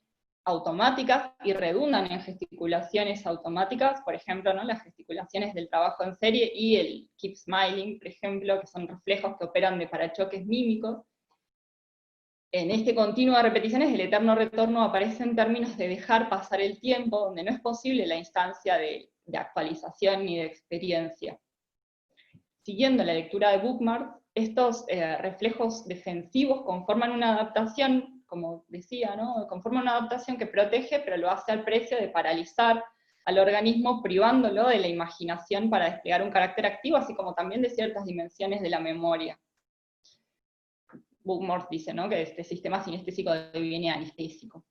automáticas y redundan en gesticulaciones automáticas, por ejemplo, ¿no? Las gesticulaciones del trabajo en serie y el keep smiling, por ejemplo, que son reflejos que operan de parachoques mímicos. En este continuo de repeticiones, el eterno retorno aparece en términos de dejar pasar el tiempo, donde no es posible la instancia de actualización ni de experiencia. Siguiendo la lectura de Bookmore, estos reflejos defensivos conforman una adaptación, como decía, ¿no? Conforman una adaptación que protege, pero lo hace al precio de paralizar al organismo, privándolo de la imaginación para desplegar un carácter activo, así como también de ciertas dimensiones de la memoria. Bookmore dice, ¿no? Que este sistema sinestésico deviene anestésico.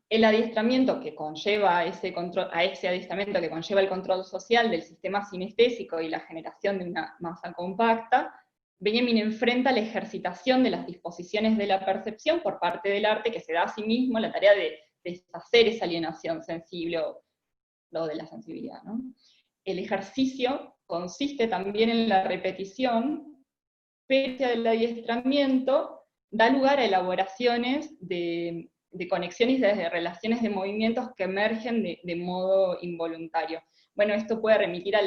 El adiestramiento que conlleva a ese adiestramiento que conlleva el control social del sistema sinestésico y la generación de una masa compacta, Benjamin enfrenta la ejercitación de las disposiciones de la percepción por parte del arte, que se da a sí mismo la tarea de deshacer esa alienación sensible o de la sensibilidad, ¿no? El ejercicio consiste también en la repetición, pese al adiestramiento, da lugar a elaboraciones de conexiones desde relaciones de movimientos que emergen de modo involuntario. Bueno, esto puede remitir a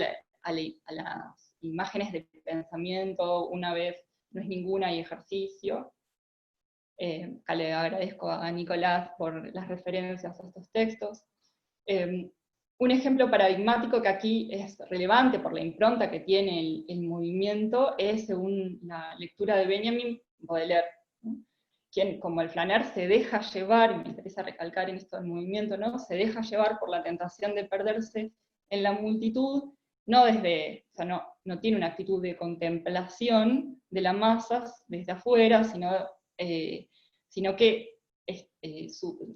las imágenes de pensamiento, una vez no es ninguna y ejercicio. Le agradezco a Nicolás por las referencias a estos textos. Un ejemplo paradigmático que aquí es relevante por la impronta que tiene el movimiento es, según la lectura de Benjamin, Baudelaire, ¿no? Quien, como el flaner, se deja llevar, y me interesa recalcar en esto del movimiento, ¿no? Se deja llevar por la tentación de perderse en la multitud, no tiene una actitud de contemplación de las masas desde afuera, sino que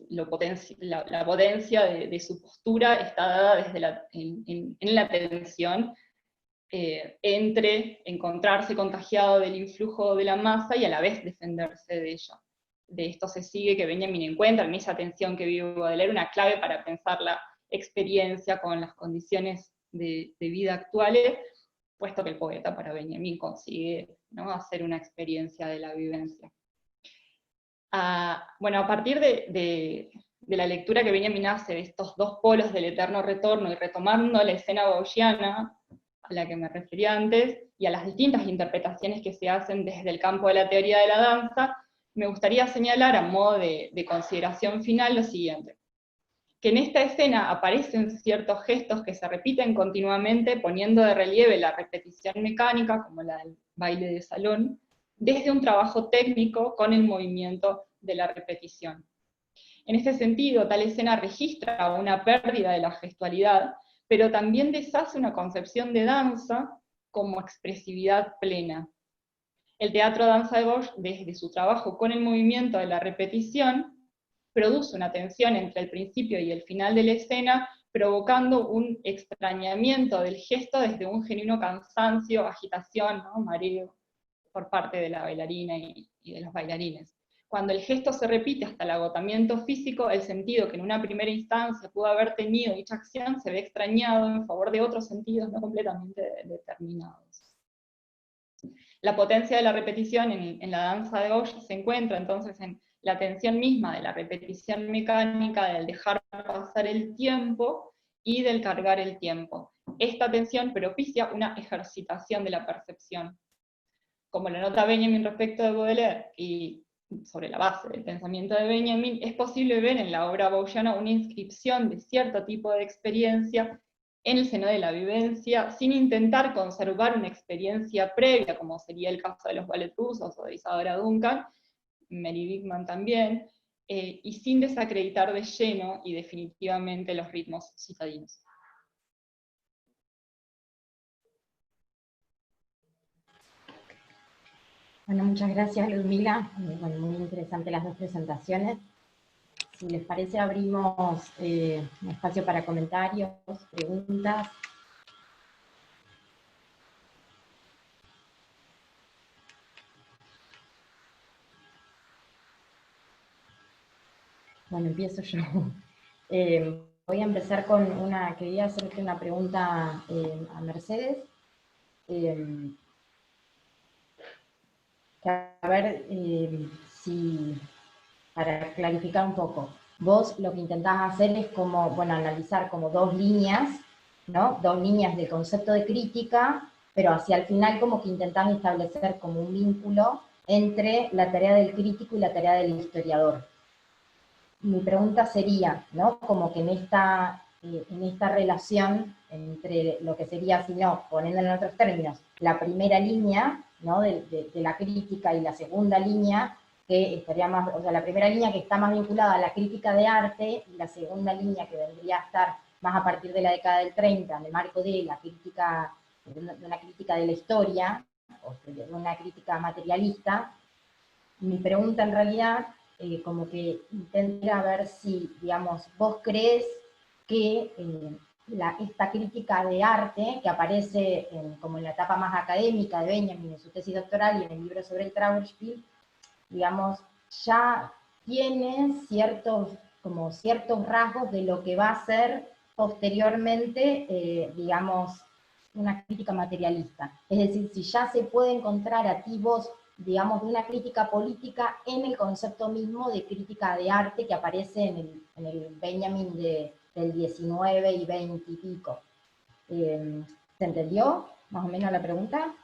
la potencia de su postura está dada desde en la tensión entre encontrarse contagiado del influjo de la masa y a la vez defenderse de ella. De esto se sigue que Benjamin encuentra en esa tensión que vive Baudelaire una clave para pensar la experiencia con las condiciones de vida actuales, puesto que el poeta para Benjamin consigue, ¿no? Hacer una experiencia de la vivencia. Bueno, a partir de la lectura que Benjamin hace de estos dos polos del eterno retorno, y retomando la escena gaussiana, a la que me refería antes, y a las distintas interpretaciones que se hacen desde el campo de la teoría de la danza, me gustaría señalar, a modo de consideración final, lo siguiente: que en esta escena aparecen ciertos gestos que se repiten continuamente, poniendo de relieve la repetición mecánica, como la del baile de salón, desde un trabajo técnico con el movimiento de la repetición. En este sentido, tal escena registra una pérdida de la gestualidad, pero también deshace una concepción de danza como expresividad plena. El teatro danza de Bosch, desde su trabajo con el movimiento de la repetición, produce una tensión entre el principio y el final de la escena, provocando un extrañamiento del gesto desde un genuino cansancio, agitación, ¿no? Mareo, por parte de la bailarina y de los bailarines. Cuando el gesto se repite hasta el agotamiento físico, el sentido que en una primera instancia pudo haber tenido dicha acción se ve extrañado en favor de otros sentidos no completamente determinados. La potencia de la repetición en la danza de Bosch se encuentra entonces en la tensión misma de la repetición mecánica, del dejar pasar el tiempo y del cargar el tiempo. Esta tensión propicia una ejercitación de la percepción. Como lo nota Benjamin respecto de Baudelaire, y sobre la base del pensamiento de Benjamin, es posible ver en la obra gaussiana una inscripción de cierto tipo de experiencia en el seno de la vivencia, sin intentar conservar una experiencia previa, como sería el caso de los ballet rusos o de Isadora Duncan, Mary Bigman también, y sin desacreditar de lleno y definitivamente los ritmos citadinos. Bueno, muchas gracias, Ludmila. Bueno, muy interesantes las dos presentaciones. Si les parece, abrimos un espacio para comentarios, preguntas. Bueno, empiezo yo. Voy a empezar con quería hacerte una pregunta a Mercedes. A ver si, para clarificar un poco, vos lo que intentás hacer es como, bueno, analizar como dos líneas, ¿no? Dos líneas del concepto de crítica, pero hacia el final como que intentás establecer como un vínculo entre la tarea del crítico y la tarea del historiador. Mi pregunta sería, ¿no? Como que en esta relación entre lo que sería, si no, poniéndolo en otros términos, la primera línea, ¿no? de la crítica y la segunda línea, que estaría más, o sea, la primera línea que está más vinculada a la crítica de arte, y la segunda línea que vendría a estar más a partir de la década del 30, en el marco de la crítica, de una crítica de la historia, o de una crítica materialista. Mi pregunta en realidad, como que intenta ver si, digamos, vos crees que esta crítica de arte, que aparece como en la etapa más académica de Benjamin en su tesis doctoral y en el libro sobre el Trauerspiel, digamos, ya tiene ciertos rasgos de lo que va a ser posteriormente, digamos, una crítica materialista. Es decir, si ya se puede encontrar activos, digamos, de una crítica política en el concepto mismo de crítica de arte que aparece en el Benjamin del 19 y 20 y pico. ¿Se entendió más o menos la pregunta?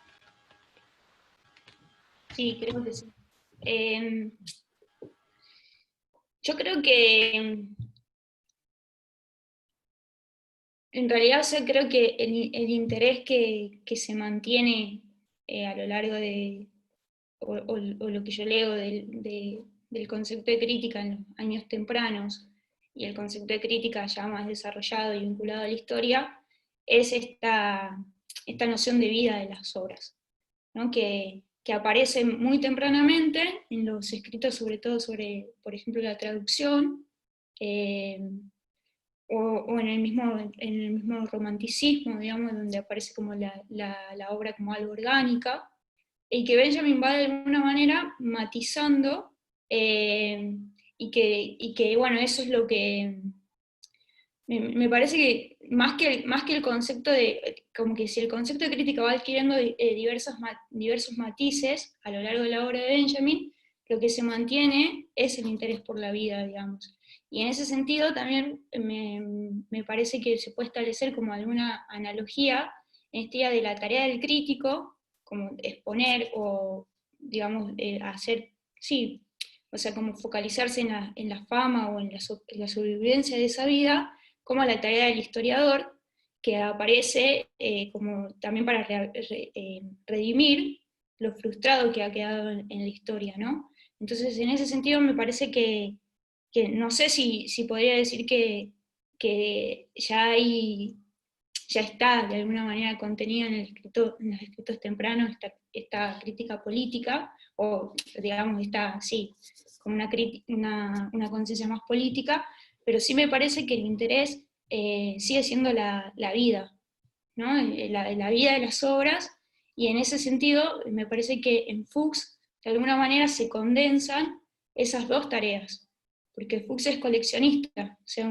Sí, creo que sí. Yo creo que en realidad, o sea, creo que el interés que se mantiene a lo largo de, o lo que yo leo del concepto de crítica en los años tempranos, y el concepto de crítica ya más desarrollado y vinculado a la historia, es esta noción de vida de las obras, ¿no? que aparece muy tempranamente en los escritos, sobre todo sobre, por ejemplo, la traducción, o en el mismo romanticismo, digamos, donde aparece como la obra como algo orgánica, y que Benjamin va de alguna manera matizando, y que, bueno, eso es lo que me parece que más que el concepto de, como que si el concepto de crítica va adquiriendo diversos matices a lo largo de la obra de Benjamin, lo que se mantiene es el interés por la vida, digamos. Y en ese sentido también me parece que se puede establecer como alguna analogía en esta idea de la tarea del crítico, como exponer o, digamos, hacer, sí, o sea, como focalizarse en la fama o en la sobrevivencia de esa vida, como la tarea del historiador, que aparece como también para redimir lo frustrado que ha quedado en la historia, ¿no? Entonces, en ese sentido, me parece que no sé si podría decir que ya está de alguna manera contenida en los escritos tempranos esta crítica política, o digamos, sí, como una conciencia más política, pero sí me parece que el interés sigue siendo la vida, ¿no? La vida de las obras, y en ese sentido me parece que en Fuchs de alguna manera se condensan esas dos tareas, porque Fuchs es coleccionista, o sea,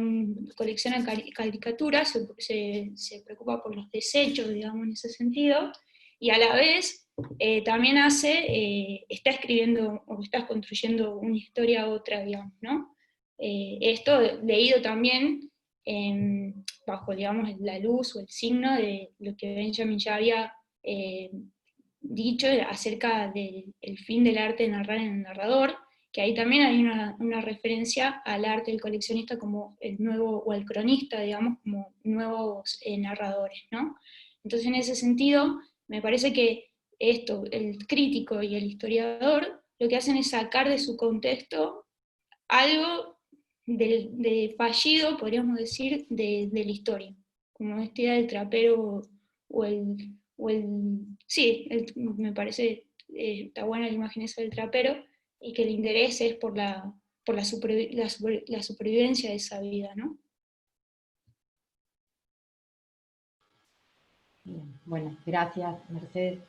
colecciona caricaturas, se preocupa por los desechos, digamos, en ese sentido, y a la vez también está escribiendo o está construyendo una historia a otra, digamos, ¿no? Esto leído también bajo, digamos, la luz o el signo de lo que Benjamin ya había dicho acerca del fin del arte de narrar en el narrador, que ahí también hay una referencia al arte del coleccionista como el nuevo, o al cronista, digamos, como nuevos narradores, ¿no? Entonces, en ese sentido, me parece que el crítico y el historiador, lo que hacen es sacar de su contexto algo de fallido, podríamos decir, de la historia, como esta idea del trapero, o el sí, me parece está buena la imagen esa del trapero, y que el interés es por la supervivencia de esa vida, ¿no? Bien, bueno, gracias, Mercedes.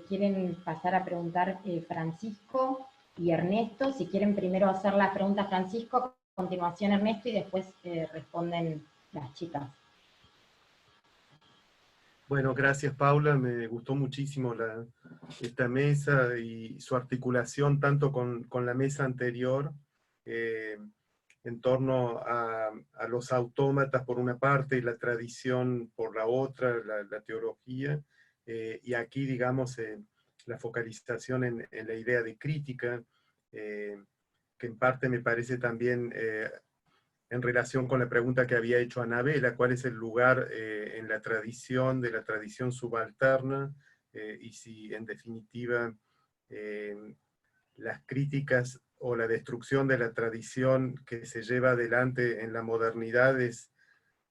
Quieren pasar a preguntar Francisco y Ernesto. Si quieren primero hacer la pregunta a Francisco, a continuación Ernesto, y después responden las chicas. Bueno, gracias Paula, me gustó muchísimo esta mesa y su articulación tanto con la mesa anterior, en torno a los autómatas por una parte y la tradición por la otra, la teología, y aquí digamos la focalización en la idea de crítica, que en parte me parece también en relación con la pregunta que había hecho Anabela, cuál es el lugar en la tradición, de la tradición subalterna, y si en definitiva las críticas o la destrucción de la tradición que se lleva adelante en la modernidad es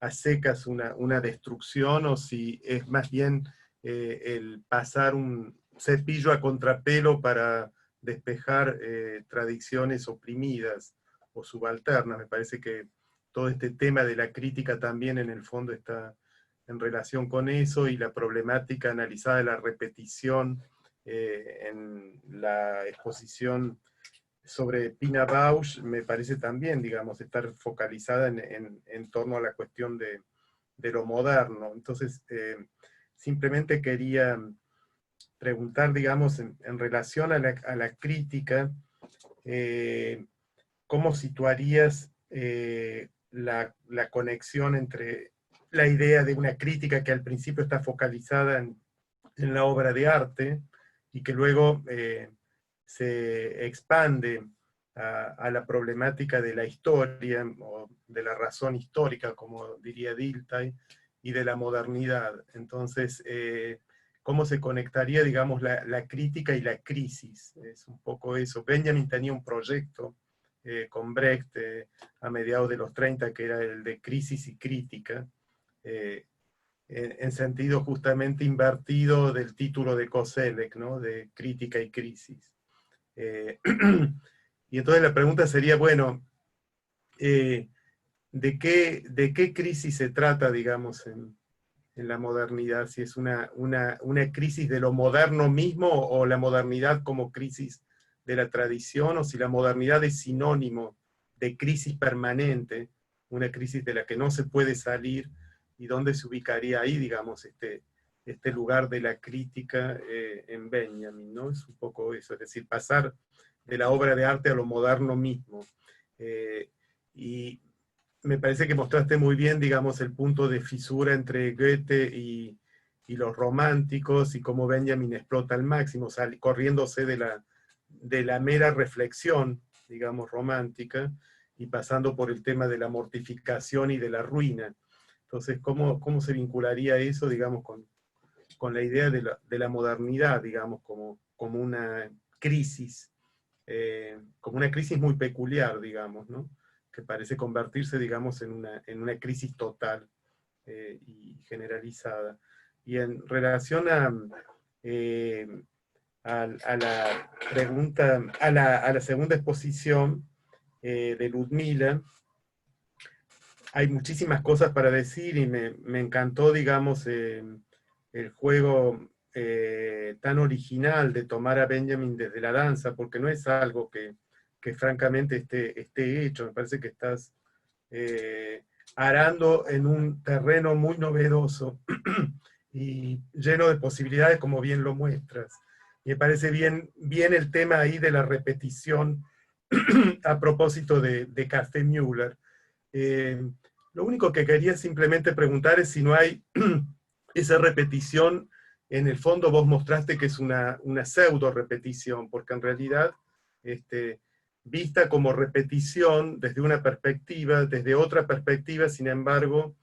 a secas una destrucción, o si es más bien el pasar un cepillo a contrapelo para despejar tradiciones oprimidas o subalternas. Me parece que todo este tema de la crítica también en el fondo está en relación con eso, y la problemática analizada de la repetición en la exposición sobre Pina Bausch me parece también, digamos, estar focalizada en torno a la cuestión de lo moderno. Entonces, simplemente quería preguntar, digamos, en relación a la crítica, ¿cómo situarías la conexión entre la idea de una crítica que al principio está focalizada en la obra de arte, y que luego se expande a la problemática de la historia, o de la razón histórica, como diría Dilthey, y de la modernidad? Entonces, ¿cómo se conectaría, digamos, la crítica y la crisis? Es un poco eso. Benjamin tenía un proyecto con Brecht a mediados de los 30, que era el de crisis y crítica, en sentido justamente invertido del título de Koselleck, ¿no? De crítica y crisis. Y entonces la pregunta sería, bueno, ¿de qué crisis se trata, digamos, en la modernidad? Si es una crisis de lo moderno mismo, o la modernidad como crisis de la tradición, o si la modernidad es sinónimo de crisis permanente, una crisis de la que no se puede salir, y dónde se ubicaría ahí, digamos, este lugar de la crítica en Benjamin, ¿no? Es un poco eso, es decir, pasar de la obra de arte a lo moderno mismo. Y me parece que mostraste muy bien, digamos, el punto de fisura entre Goethe y los románticos, y cómo Benjamin explota al máximo, corriéndose de la mera reflexión, digamos, romántica, y pasando por el tema de la mortificación y de la ruina. Entonces, ¿cómo se vincularía eso, digamos, con la idea de la modernidad, digamos, como una crisis, muy peculiar, digamos, ¿no? Que parece convertirse, digamos, en una crisis total y generalizada. Y en relación a la pregunta, a la segunda exposición de Ludmila, hay muchísimas cosas para decir, y me encantó, digamos, el juego tan original de tomar a Benjamin desde la danza, porque no es algo que francamente esté hecho. Me parece que estás arando en un terreno muy novedoso y lleno de posibilidades, como bien lo muestras. Y me parece bien el tema ahí de la repetición a propósito de Café Müller. Lo único que quería simplemente preguntar es si no hay esa repetición. En el fondo vos mostraste que es una pseudo repetición, porque en realidad, vista como repetición desde una perspectiva, desde otra perspectiva, sin embargo,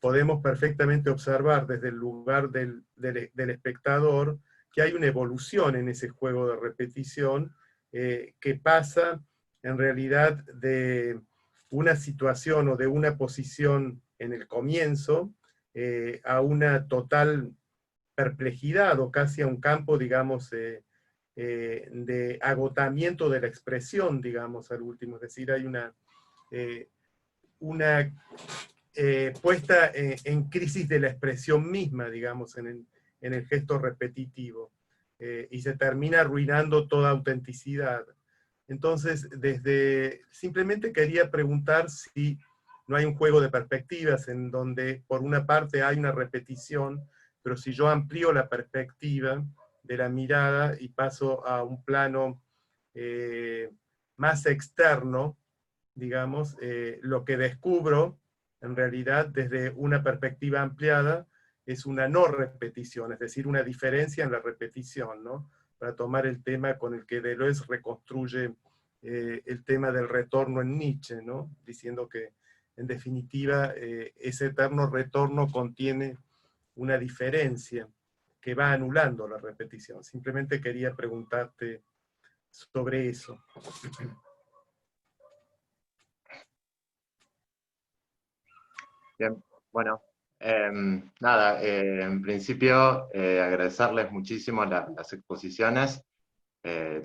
podemos perfectamente observar desde el lugar del espectador que hay una evolución en ese juego de repetición, que pasa en realidad de una situación o de una posición en el comienzo a una total perplejidad o casi a un campo, digamos, de agotamiento de la expresión, digamos, al último. Es decir, hay una puesta en crisis de la expresión misma, digamos, en el gesto repetitivo, y se termina arruinando toda autenticidad. Entonces, simplemente quería preguntar si no hay un juego de perspectivas en donde, por una parte, hay una repetición, pero si yo amplío la perspectiva de la mirada y paso a un plano más externo, digamos, lo que descubro, en realidad, desde una perspectiva ampliada, es una no repetición, es decir, una diferencia en la repetición, ¿no? Para tomar el tema con el que Deleuze reconstruye el tema del retorno en Nietzsche, ¿no? Diciendo que, en definitiva, ese eterno retorno contiene una diferencia que va anulando la repetición. Simplemente quería preguntarte sobre eso. Bien, bueno, nada, en principio agradecerles muchísimo las exposiciones,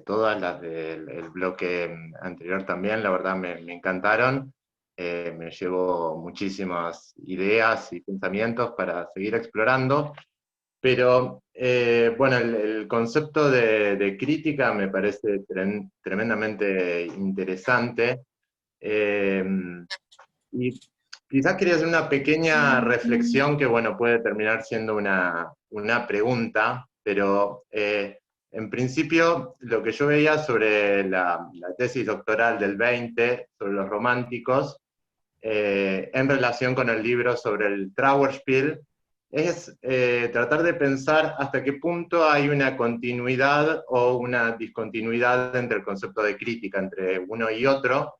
todas las del bloque anterior también, la verdad me encantaron, me llevo muchísimas ideas y pensamientos para seguir explorando, pero bueno, el concepto de crítica me parece tremendamente interesante. Y quizás quería hacer una pequeña reflexión que, bueno, puede terminar siendo una pregunta, pero en principio lo que yo veía sobre la tesis doctoral del 20, sobre los románticos, en relación con el libro sobre el Trauerspiel, es tratar de pensar hasta qué punto hay una continuidad o una discontinuidad entre el concepto de crítica, entre uno y otro,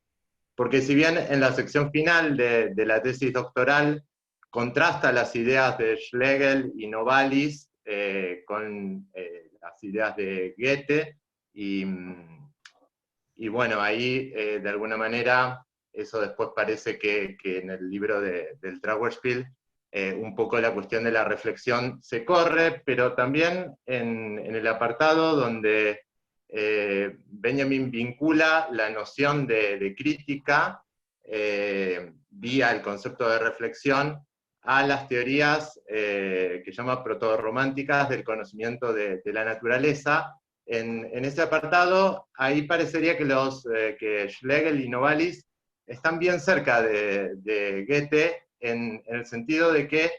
porque si bien en la sección final de la tesis doctoral contrasta las ideas de Schlegel y Novalis con las ideas de Goethe, y bueno, ahí de alguna manera eso después parece que en el libro del Trauerspiel un poco la cuestión de la reflexión se corre, pero también en el apartado donde Benjamin vincula la noción de crítica vía el concepto de reflexión a las teorías que llama proto-románticas del conocimiento de la naturaleza. En ese apartado, ahí parecería que Schlegel y Novalis están bien cerca de Goethe en el sentido de que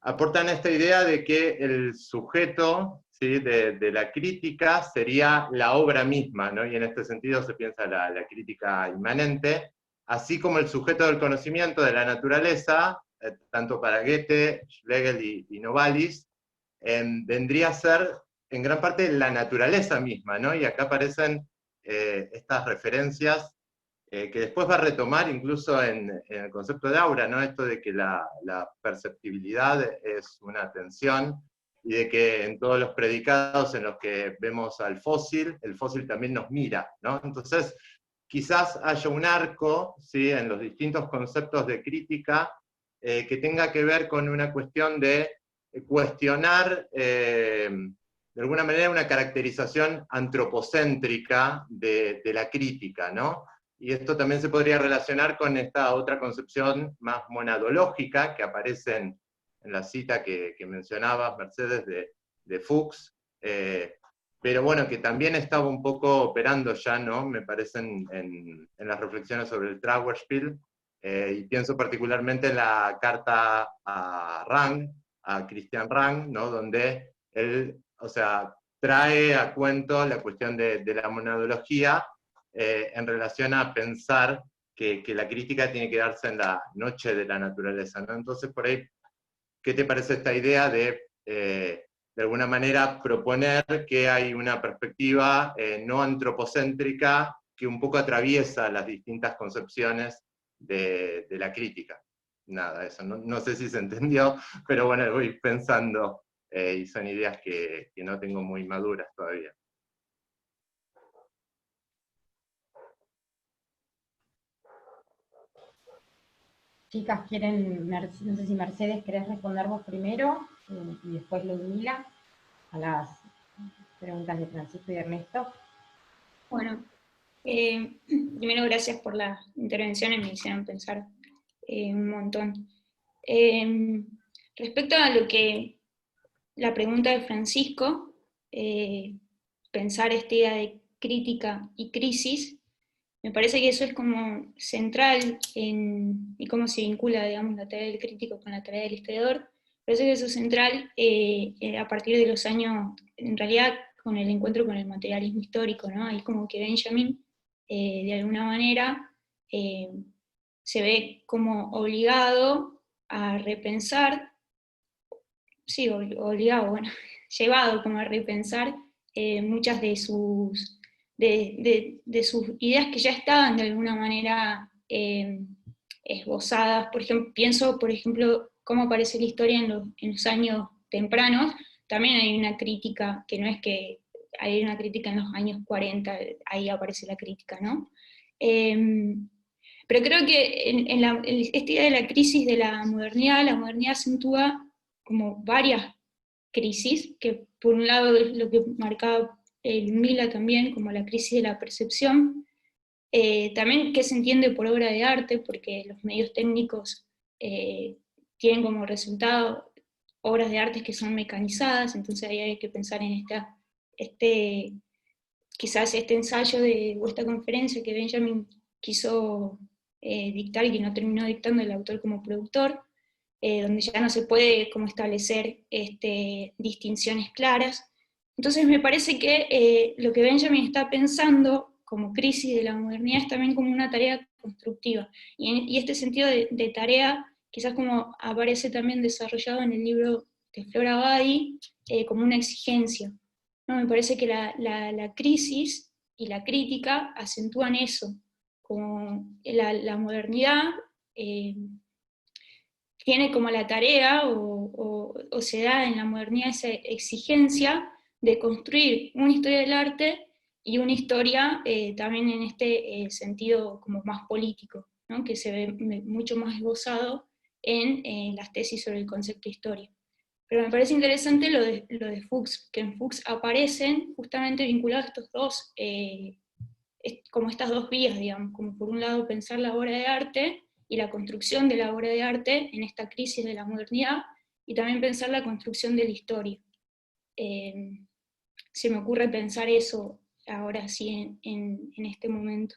aportan esta idea de que el sujeto, ¿sí?, de la crítica sería la obra misma, ¿no? Y en este sentido se piensa la crítica inmanente, así como el sujeto del conocimiento de la naturaleza, tanto para Goethe, Schlegel y Novalis, vendría a ser en gran parte la naturaleza misma, ¿no? Y acá aparecen estas referencias que después va a retomar incluso en el concepto de aura, ¿no? Esto de que la perceptibilidad es una tensión, y de que en todos los predicados en los que vemos al fósil, el fósil también nos mira, ¿no? Entonces, quizás haya un arco, ¿sí?, en los distintos conceptos de crítica que tenga que ver con una cuestión de cuestionar de alguna manera una caracterización antropocéntrica de la crítica, ¿no? Y esto también se podría relacionar con esta otra concepción más monadológica que aparece en la cita que mencionabas, Mercedes, de Fuchs, pero bueno, que también estaba un poco operando ya, ¿no?, me parece, en las reflexiones sobre el Trauerspiel, y pienso particularmente en la carta a Rang, a Christian Rang, ¿no?, donde él, o sea, trae a cuento la cuestión de la monadología, en relación a pensar que la crítica tiene que darse en la noche de la naturaleza, ¿no? Entonces, por ahí, ¿qué te parece esta idea de alguna manera proponer que hay una perspectiva no antropocéntrica que un poco atraviesa las distintas concepciones de la crítica? Nada, eso, no sé si se entendió, pero bueno, voy pensando, y son ideas que no tengo muy maduras todavía. Chicas, no sé si Mercedes, ¿querés responder vos primero? y después Ludmila, a las preguntas de Francisco y Ernesto. Bueno, primero gracias por las intervenciones, me hicieron pensar un montón. Respecto a la pregunta de Francisco, pensar esta idea de crítica y crisis, me parece que eso es como central y cómo se vincula, digamos, la tarea del crítico con la tarea del historiador. Me parece que eso es central a partir de los años, en realidad con el encuentro con el materialismo histórico, ¿no? Ahí como que Benjamin, de alguna manera, se ve como obligado a repensar, sí, obligado, bueno, llevado como a repensar muchas de sus ideas que ya estaban de alguna manera esbozadas. Por ejemplo, pienso, por ejemplo, cómo aparece la historia en los años tempranos. También hay una crítica, que no es que hay una crítica en los años 40, ahí aparece la crítica, ¿no? Pero creo que esta idea de la crisis de la modernidad acentúa como varias crisis, que por un lado es lo que marcaba Mila también, como la crisis de la percepción, también qué se entiende por obra de arte, porque los medios técnicos tienen como resultado obras de arte que son mecanizadas, entonces ahí hay que pensar en quizás este ensayo o esta conferencia que Benjamin quiso dictar y que no terminó dictando el autor como productor, donde ya no se puede como establecer distinciones claras. Entonces me parece que lo que Benjamin está pensando como crisis de la modernidad es también como una tarea constructiva. Y este sentido de tarea, quizás como aparece también desarrollado en el libro de Flora Badi, como una exigencia. ¿No? Me parece que la crisis y la crítica acentúan eso, como la modernidad tiene como la tarea o se da en la modernidad esa exigencia de construir una historia del arte y una historia también en este sentido como más político, ¿no? Que se ve mucho más esbozado en las tesis sobre el concepto de historia. Pero me parece interesante lo de Fuchs, que en Fuchs aparecen justamente vinculados estos dos, como estas dos vías, digamos, como por un lado pensar la obra de arte y la construcción de la obra de arte en esta crisis de la modernidad, y también pensar la construcción de la historia. Se me ocurre pensar eso ahora sí en este momento.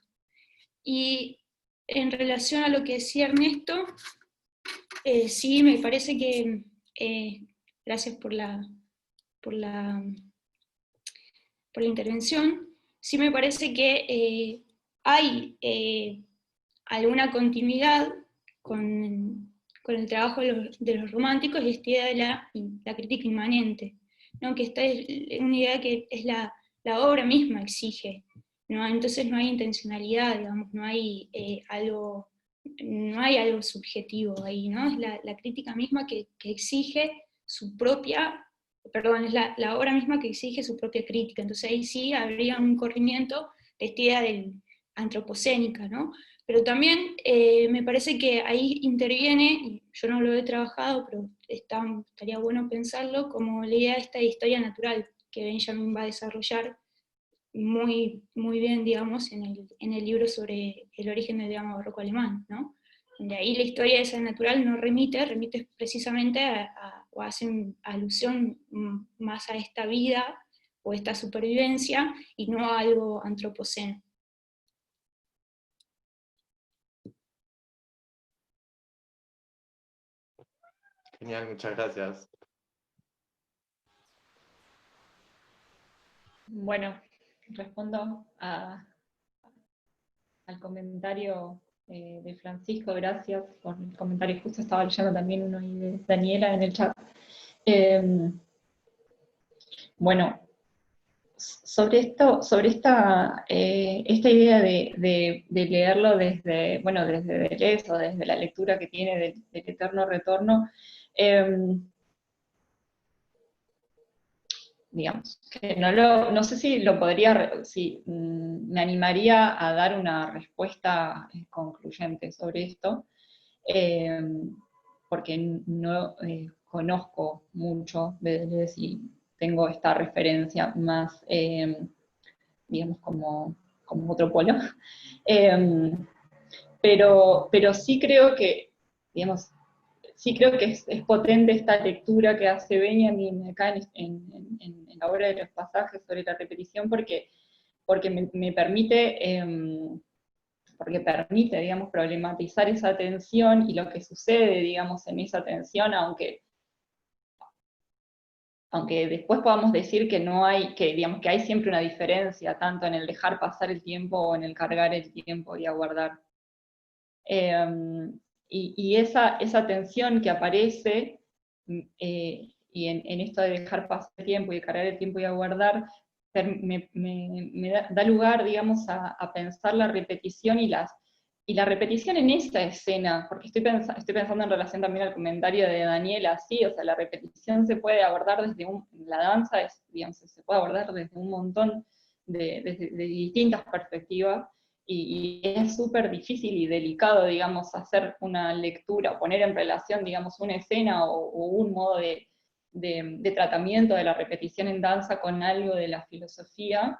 Y en relación a lo que decía Ernesto, sí, me parece que, gracias por la intervención, sí me parece que hay alguna continuidad con el trabajo de los románticos y esta idea de la crítica inmanente, ¿no? Que esta es una idea que es la obra misma exige, ¿no? Entonces no hay intencionalidad, digamos, no hay algo subjetivo ahí, ¿no? Es la crítica misma que exige su propia, perdón, es la obra misma que exige su propia crítica. Entonces ahí sí habría un corrimiento de esta idea antropocénica, ¿no? Pero también me parece que ahí interviene, y yo no lo he trabajado, pero estaría bueno pensarlo, como la idea esta de historia natural, que Benjamin va a desarrollar muy, muy bien, digamos, en el libro sobre el origen del drama barroco alemán, ¿no? Donde ahí la historia de esa natural no remite precisamente o hace alusión más a esta vida o esta supervivencia y no a algo antropoceno. Genial, muchas gracias. Bueno, respondo al comentario de Francisco, gracias por el comentario. Justo estaba leyendo también uno ahí de Daniela en el chat. Bueno, sobre esta idea de leerlo desde Deleuze o desde la lectura que tiene del eterno retorno, digamos, que no sé si lo podría, si me animaría a dar una respuesta concluyente sobre esto, porque no, conozco mucho de Deleuze y tengo esta referencia más, digamos, como otro polo. Pero sí creo que, digamos, sí creo que es potente esta lectura que hace Benjamin acá en la obra de los pasajes sobre la repetición, porque me permite, digamos, problematizar esa tensión y lo que sucede, digamos, en esa tensión, aunque después podamos decir que no hay, digamos, que hay siempre una diferencia, tanto en el dejar pasar el tiempo o en el cargar el tiempo y aguardar. Y esa tensión que aparece, y en esto de dejar pasar el tiempo y cargar el tiempo y aguardar, me da lugar, digamos, a pensar la repetición y la repetición en esa escena, porque estoy pensando en relación también al comentario de Daniela, sí, o sea, la repetición se puede abordar la danza digamos, se puede abordar desde un montón de distintas perspectivas, y es súper difícil y delicado, digamos, hacer una lectura, poner en relación, digamos, una escena o un modo de tratamiento de la repetición en danza con algo de la filosofía.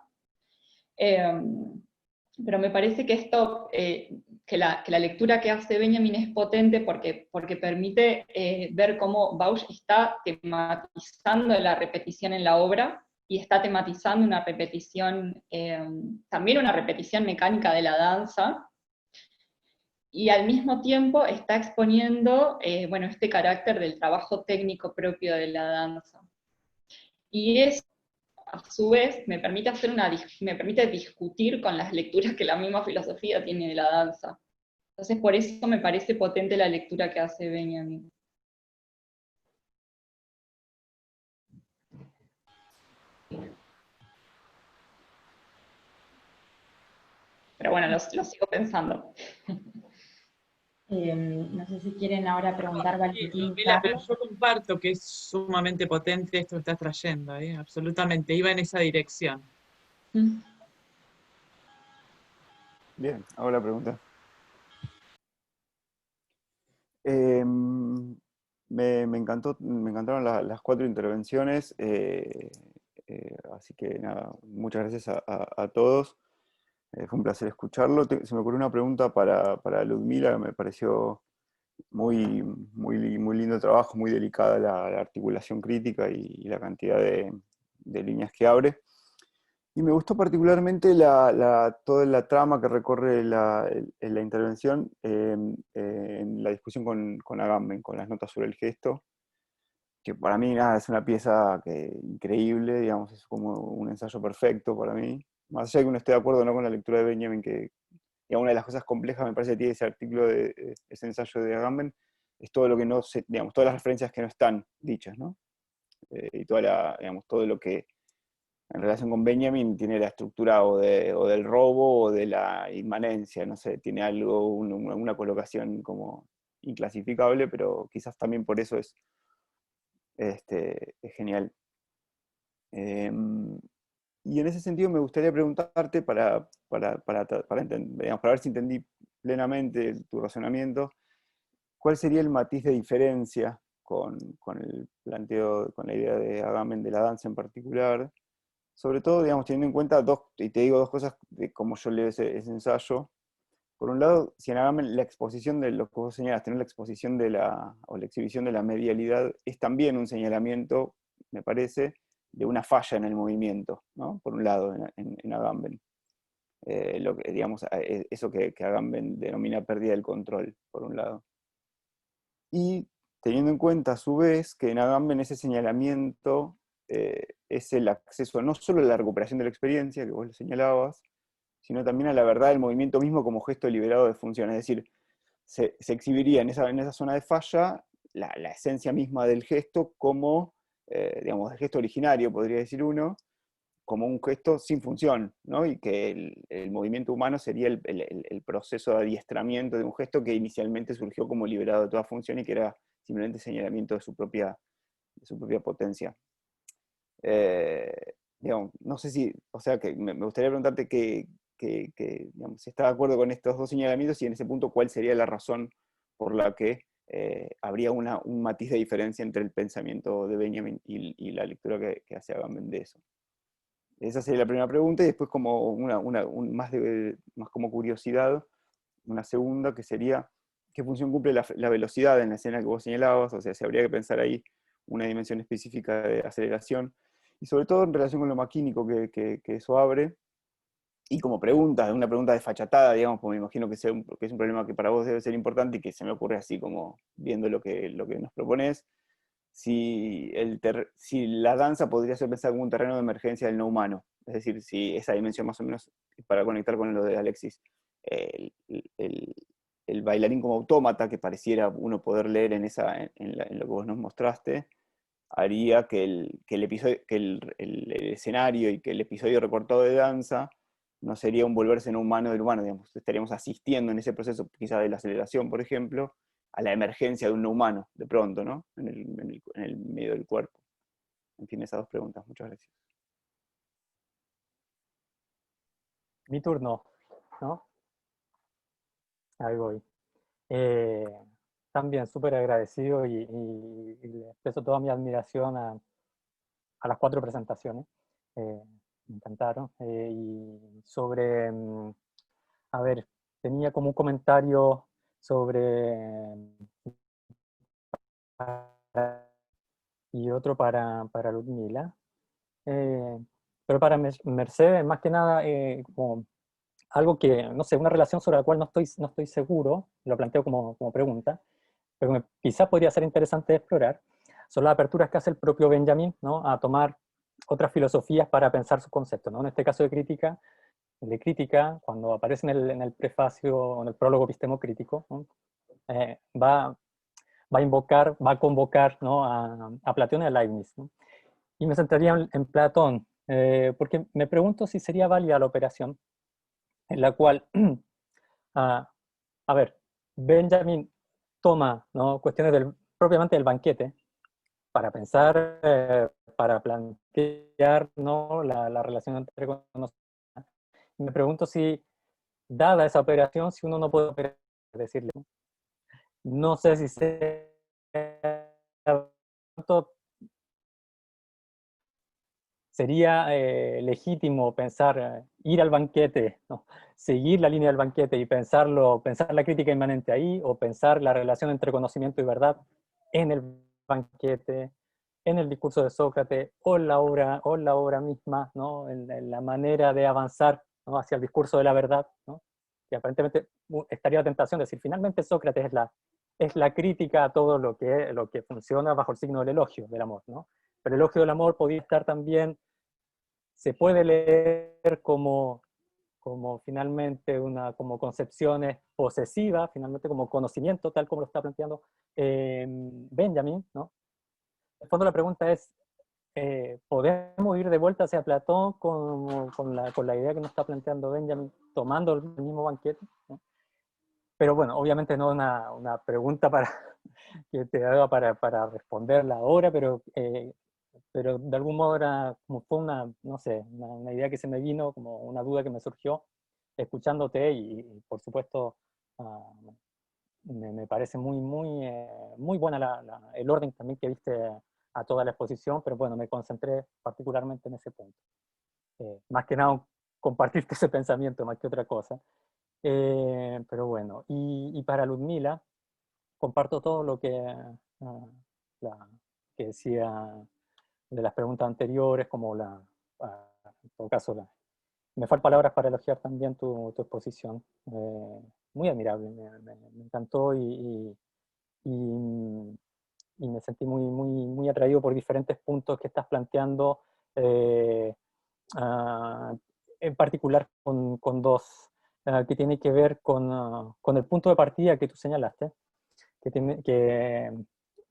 Pero me parece que esto, que la lectura que hace Benjamin es potente porque permite ver cómo Bausch está tematizando la repetición en la obra, y está tematizando una repetición, también una repetición mecánica de la danza, y al mismo tiempo está exponiendo, bueno, este carácter del trabajo técnico propio de la danza. Y eso, a su vez, me permite discutir con las lecturas que la misma filosofía tiene de la danza. Entonces, por eso me parece potente la lectura que hace Benjamin. Pero bueno, lo sigo pensando. No sé si quieren ahora preguntar Valentín y Mila, pero Carlos. yo comparto que es sumamente potente esto que estás trayendo, absolutamente, iba en esa dirección. Bien, hago la pregunta. Me encantaron las 4 intervenciones, así que nada, muchas gracias a todos. Fue un placer escucharlo. Se me ocurrió una pregunta para Ludmila, que me pareció muy lindo el trabajo, muy delicada la articulación crítica y la cantidad de líneas que abre. Y me gustó particularmente toda la trama que recorre la intervención en la discusión con Agamben, con las notas sobre el gesto, que para mí nada, es una pieza increíble, digamos, es como un ensayo perfecto para mí. Más allá de que uno esté de acuerdo o no con la lectura de Benjamin, que digamos, una de las cosas complejas me parece que tiene ese artículo, ese ensayo de Agamben, es todo lo que no se, digamos, todas las referencias que no están dichas, ¿no? Y digamos, todo lo que en relación con Benjamin tiene la estructura o del robo o de la inmanencia, no sé, tiene algo, una colocación como inclasificable, pero quizás también por eso es genial. Y en ese sentido me gustaría preguntarte, para ver si entendí plenamente tu razonamiento, ¿cuál sería el matiz de diferencia con el planteo, con la idea de Agamben de la danza en particular? Sobre todo, digamos, teniendo en cuenta y te digo dos cosas de cómo yo leo ese ensayo. Por un lado, si en Agamben la exposición de lo que vos señalaste, tener la exposición o la exhibición de la medialidad es también un señalamiento, me parece, de una falla en el movimiento, ¿no? Por un lado, en Agamben. Digamos, eso que Agamben denomina pérdida del control, por un lado. Y teniendo en cuenta, a su vez, que en Agamben ese señalamiento es el acceso no solo a la recuperación de la experiencia, que vos lo señalabas, sino también a la verdad del movimiento mismo como gesto liberado de función. Es decir, se exhibiría en esa zona de falla la esencia misma del gesto como, digamos, el gesto originario, podría decir uno, como un gesto sin función, ¿no? Y que el movimiento humano sería el proceso de adiestramiento de un gesto que inicialmente surgió como liberado de toda función y que era simplemente señalamiento de su propia potencia. Digamos, no sé si, o sea, que me gustaría preguntarte digamos, si está de acuerdo con estos dos señalamientos y en ese punto cuál sería la razón por la que habría un matiz de diferencia entre el pensamiento de Benjamin y la lectura que hace Agamben de eso. Esa sería la primera pregunta, y después como más como curiosidad, una segunda que sería, ¿qué función cumple la velocidad en la escena que vos señalabas? O sea, si habría que pensar ahí una dimensión específica de aceleración, y sobre todo en relación con lo maquínico que eso abre, y como pregunta, una pregunta desfachatada, digamos, porque me imagino que es un problema que para vos debe ser importante y que se me ocurre así como viendo lo que nos propones, si la danza podría ser pensada como un terreno de emergencia del no humano, es decir, si esa dimensión más o menos, para conectar con lo de Alexis, el, el- el bailarín como autómata que pareciera uno poder leer en lo que vos nos mostraste, haría que el escenario y que el episodio recortado de danza no sería un volverse no humano del humano, digamos, estaríamos asistiendo en ese proceso, quizás de la aceleración, por ejemplo, a la emergencia de un no humano, de pronto, ¿no? En el medio del cuerpo. En fin, esas dos preguntas. Muchas gracias. Mi turno, ¿no? Ahí voy. Eh, También súper agradecido y le expreso toda mi admiración a las 4 presentaciones. Me encantaron. Y sobre, a ver, tenía como un comentario sobre, y otro para Ludmila. Pero para Mercedes, más que nada, como algo que, no sé, una relación sobre la cual no estoy seguro, lo planteo como pregunta, pero quizás podría ser interesante de explorar, son las aperturas que hace el propio Benjamin, ¿no? A tomar otras filosofías para pensar sus conceptos, ¿no? En este caso de crítica, cuando aparece en el prefacio, en el prólogo epistemocrítico, ¿no? Va a convocar, ¿no? a Platón y a Leibniz, ¿no? Y me centraría en Platón, porque me pregunto si sería válida la operación en la cual, a ver, Benjamin toma, ¿no? cuestiones propiamente del banquete para pensar, para plantear, ¿no? la relación entre conocimientos. Me pregunto si, dada esa operación, si uno no puede operar, decirle, no sé si sea sería legítimo pensar, ir al banquete, ¿no? Seguir la línea del banquete y pensar la crítica inmanente ahí, o pensar la relación entre conocimiento y verdad en el banquete, en el discurso de Sócrates, o en la obra misma, ¿no? en la manera de avanzar, ¿no? hacia el discurso de la verdad, ¿no? que aparentemente estaría la tentación de decir, finalmente Sócrates es la crítica a todo lo que funciona bajo el signo del elogio del amor, ¿no? Pero el elogio del amor podría estar también, se puede leer como finalmente como concepciones posesivas, finalmente como conocimiento, tal como lo está planteando Benjamin, ¿no? En el fondo la pregunta es, ¿podemos ir de vuelta hacia Platón con la idea que nos está planteando Benjamin, tomando el mismo banquete, ¿no? Pero bueno, obviamente no una pregunta que te haga para responderla ahora, pero de algún modo como fue no sé, una idea que se me vino, como una duda que me surgió escuchándote, y por supuesto me parece muy buena el orden también que diste a toda la exposición, pero bueno, me concentré particularmente en ese punto. Más que nada compartirte ese pensamiento más que otra cosa. Pero bueno, y para Ludmila, comparto todo lo que decía de las preguntas anteriores, como en todo caso, me faltan palabras para elogiar también tu exposición. Muy admirable, me encantó y me sentí muy atraído por diferentes puntos que estás planteando, en particular con dos, que tiene que ver con el punto de partida que tú señalaste,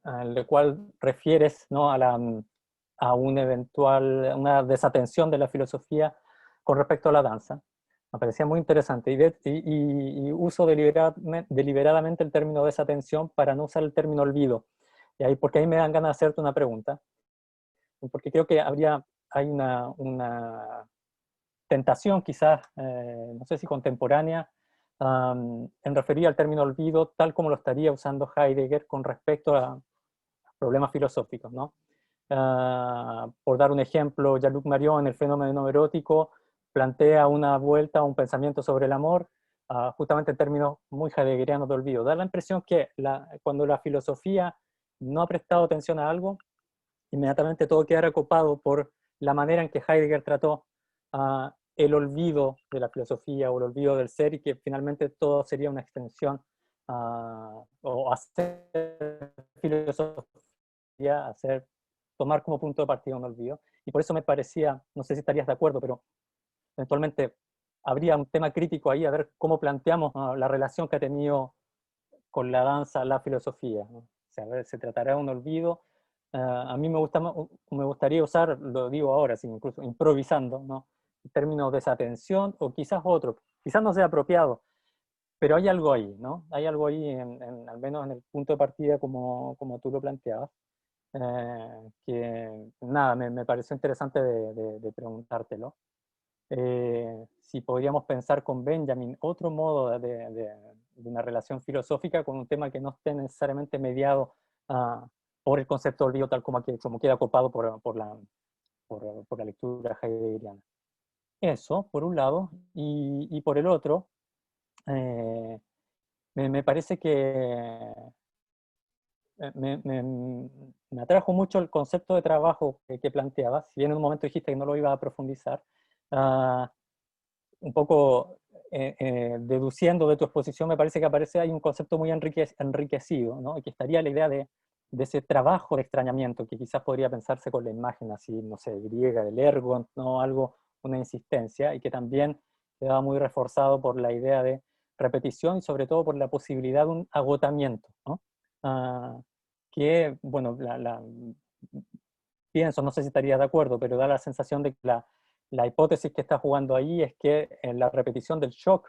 al cual refieres, ¿no? a una desatención de la filosofía con respecto a la danza. Me parecía muy interesante, y uso deliberadamente el término desatención para no usar el término olvido, porque ahí me dan ganas de hacerte una pregunta, porque creo que hay una tentación quizás, no sé si contemporánea, en referir al término olvido tal como lo estaría usando Heidegger con respecto a problemas filosóficos, ¿no? Por dar un ejemplo, Jean-Luc Marion en El fenómeno erótico plantea una vuelta a un pensamiento sobre el amor, justamente en términos muy heideggerianos de olvido. Da la impresión que cuando la filosofía no ha prestado atención a algo, inmediatamente todo queda copado por la manera en que Heidegger trató el olvido de la filosofía o el olvido del ser, y que finalmente todo sería una extensión o hacer filosofía, tomar como punto de partida un olvido. Y por eso me parecía, no sé si estarías de acuerdo, pero eventualmente habría un tema crítico ahí, a ver cómo planteamos la relación que ha tenido con la danza la filosofía, ¿no? O sea, a ver, se tratará de un olvido. A mí me gustaría usar, lo digo ahora, sí, incluso improvisando, ¿no? En términos de desatención, o quizás otro, quizás no sea apropiado, pero hay algo ahí, ¿no? Hay algo ahí, al menos en el punto de partida como tú lo planteabas, que nada, me pareció interesante de preguntártelo. Si podríamos pensar con Benjamin otro modo de una relación filosófica con un tema que no esté necesariamente mediado por el concepto de olvido tal como queda copado por la lectura heideggeriana. Eso, por un lado, y por el otro, me parece que me atrajo mucho el concepto de trabajo que planteabas, si bien en un momento dijiste que no lo iba a profundizar, un poco deduciendo de tu exposición, me parece que aparece ahí un concepto muy enriquecido, ¿no? Y que estaría la idea de ese trabajo de extrañamiento, que quizás podría pensarse con la imagen así, no sé, griega, del ergon, ¿no? Algo, una insistencia, y que también quedaba muy reforzado por la idea de repetición y sobre todo por la posibilidad de un agotamiento, ¿no? Que, bueno, pienso, no sé si estarías de acuerdo, pero da la sensación de que la hipótesis que está jugando ahí es que en la repetición del shock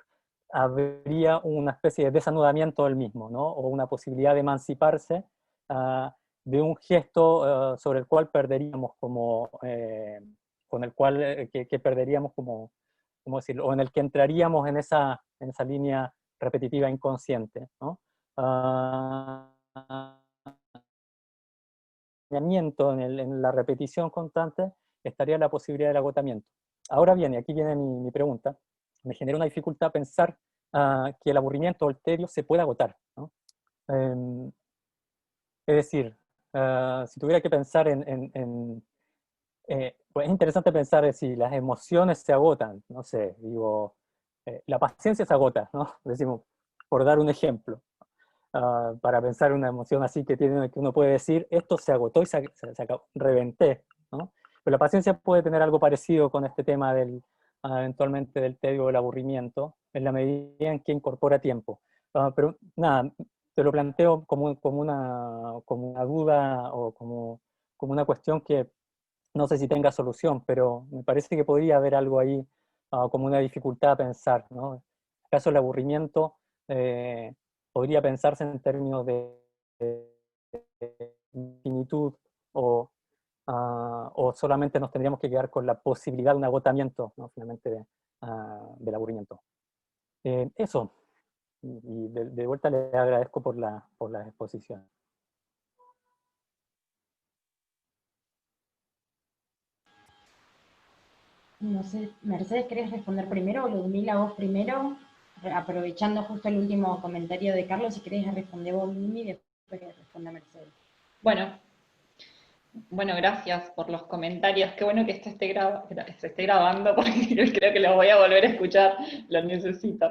habría una especie de desanudamiento del mismo, ¿no? O una posibilidad de emanciparse de un gesto sobre el cual perderíamos como, con el cual, que perderíamos como, ¿cómo decirlo? O en el que entraríamos en esa línea repetitiva inconsciente, ¿no? En la repetición constante estaría la posibilidad del agotamiento. Ahora bien, y aquí viene mi pregunta, me genera una dificultad pensar que el aburrimiento o el tedio se puede agotar, ¿no? Es decir, si tuviera que pensar pues es interesante pensar si las emociones se agotan, no sé, digo, la paciencia se agota, ¿no? Decimos, por dar un ejemplo. Para pensar una emoción así que uno puede decir, esto se agotó y se acabó, reventé, ¿no? Pero la paciencia puede tener algo parecido con este tema eventualmente del tedio o del aburrimiento, en la medida en que incorpora tiempo. Pero nada, te lo planteo como una duda o como una cuestión que no sé si tenga solución, pero me parece que podría haber algo ahí como una dificultad a pensar, ¿no? En el caso del aburrimiento, podría pensarse en términos de infinitud o solamente nos tendríamos que quedar con la posibilidad de un agotamiento, ¿no? Finalmente del aburrimiento. Eso, y de vuelta le agradezco por la exposición. No sé, Mercedes, ¿querés responder primero o Ludmila vos primero? Aprovechando justo el último comentario de Carlos, si querés responder vos, Ludmila, y después que responda Mercedes. Bueno, gracias por los comentarios. Qué bueno que se esté grabando, porque creo que los voy a volver a escuchar, los necesito.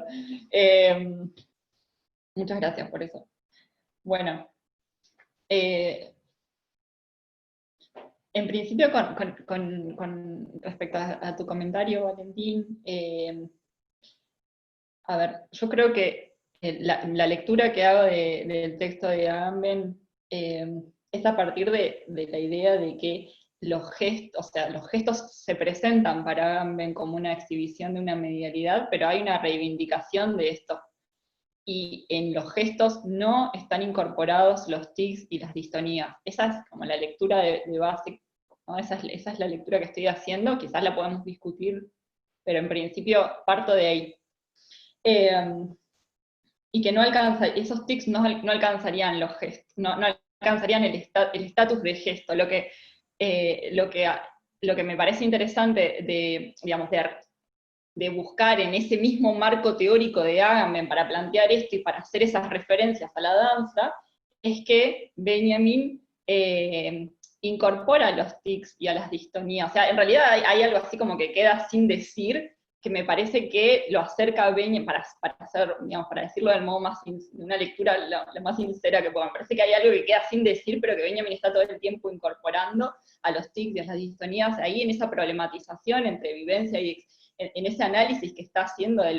Muchas gracias por eso. Bueno, en principio, con respecto a tu comentario, Valentín, a ver, yo creo que la lectura que hago del texto de Agamben es a partir de la idea de que los gestos se presentan para Agamben como una exhibición de una medialidad, pero hay una reivindicación de esto. Y en los gestos no están incorporados los tics y las distonías. Esa es como la lectura de base, ¿no? Esa es la lectura que estoy haciendo, quizás la podemos discutir, pero en principio parto de ahí. y que esos tics no alcanzarían los gestos, no alcanzarían el estatus de gesto. Lo que me parece interesante de buscar en ese mismo marco teórico de Agamben para plantear esto y para hacer esas referencias a la danza, es que Benjamin incorpora los tics y a las distonías. O sea, en realidad hay algo así como que queda sin decir, que me parece que lo acerca a Benjamin, para decirlo del modo más, de una lectura la más sincera que pueda. Me parece que hay algo que queda sin decir, pero que Benjamin está todo el tiempo incorporando a los tics y a las distonías, ahí en esa problematización entre vivencia y en ese análisis que está haciendo de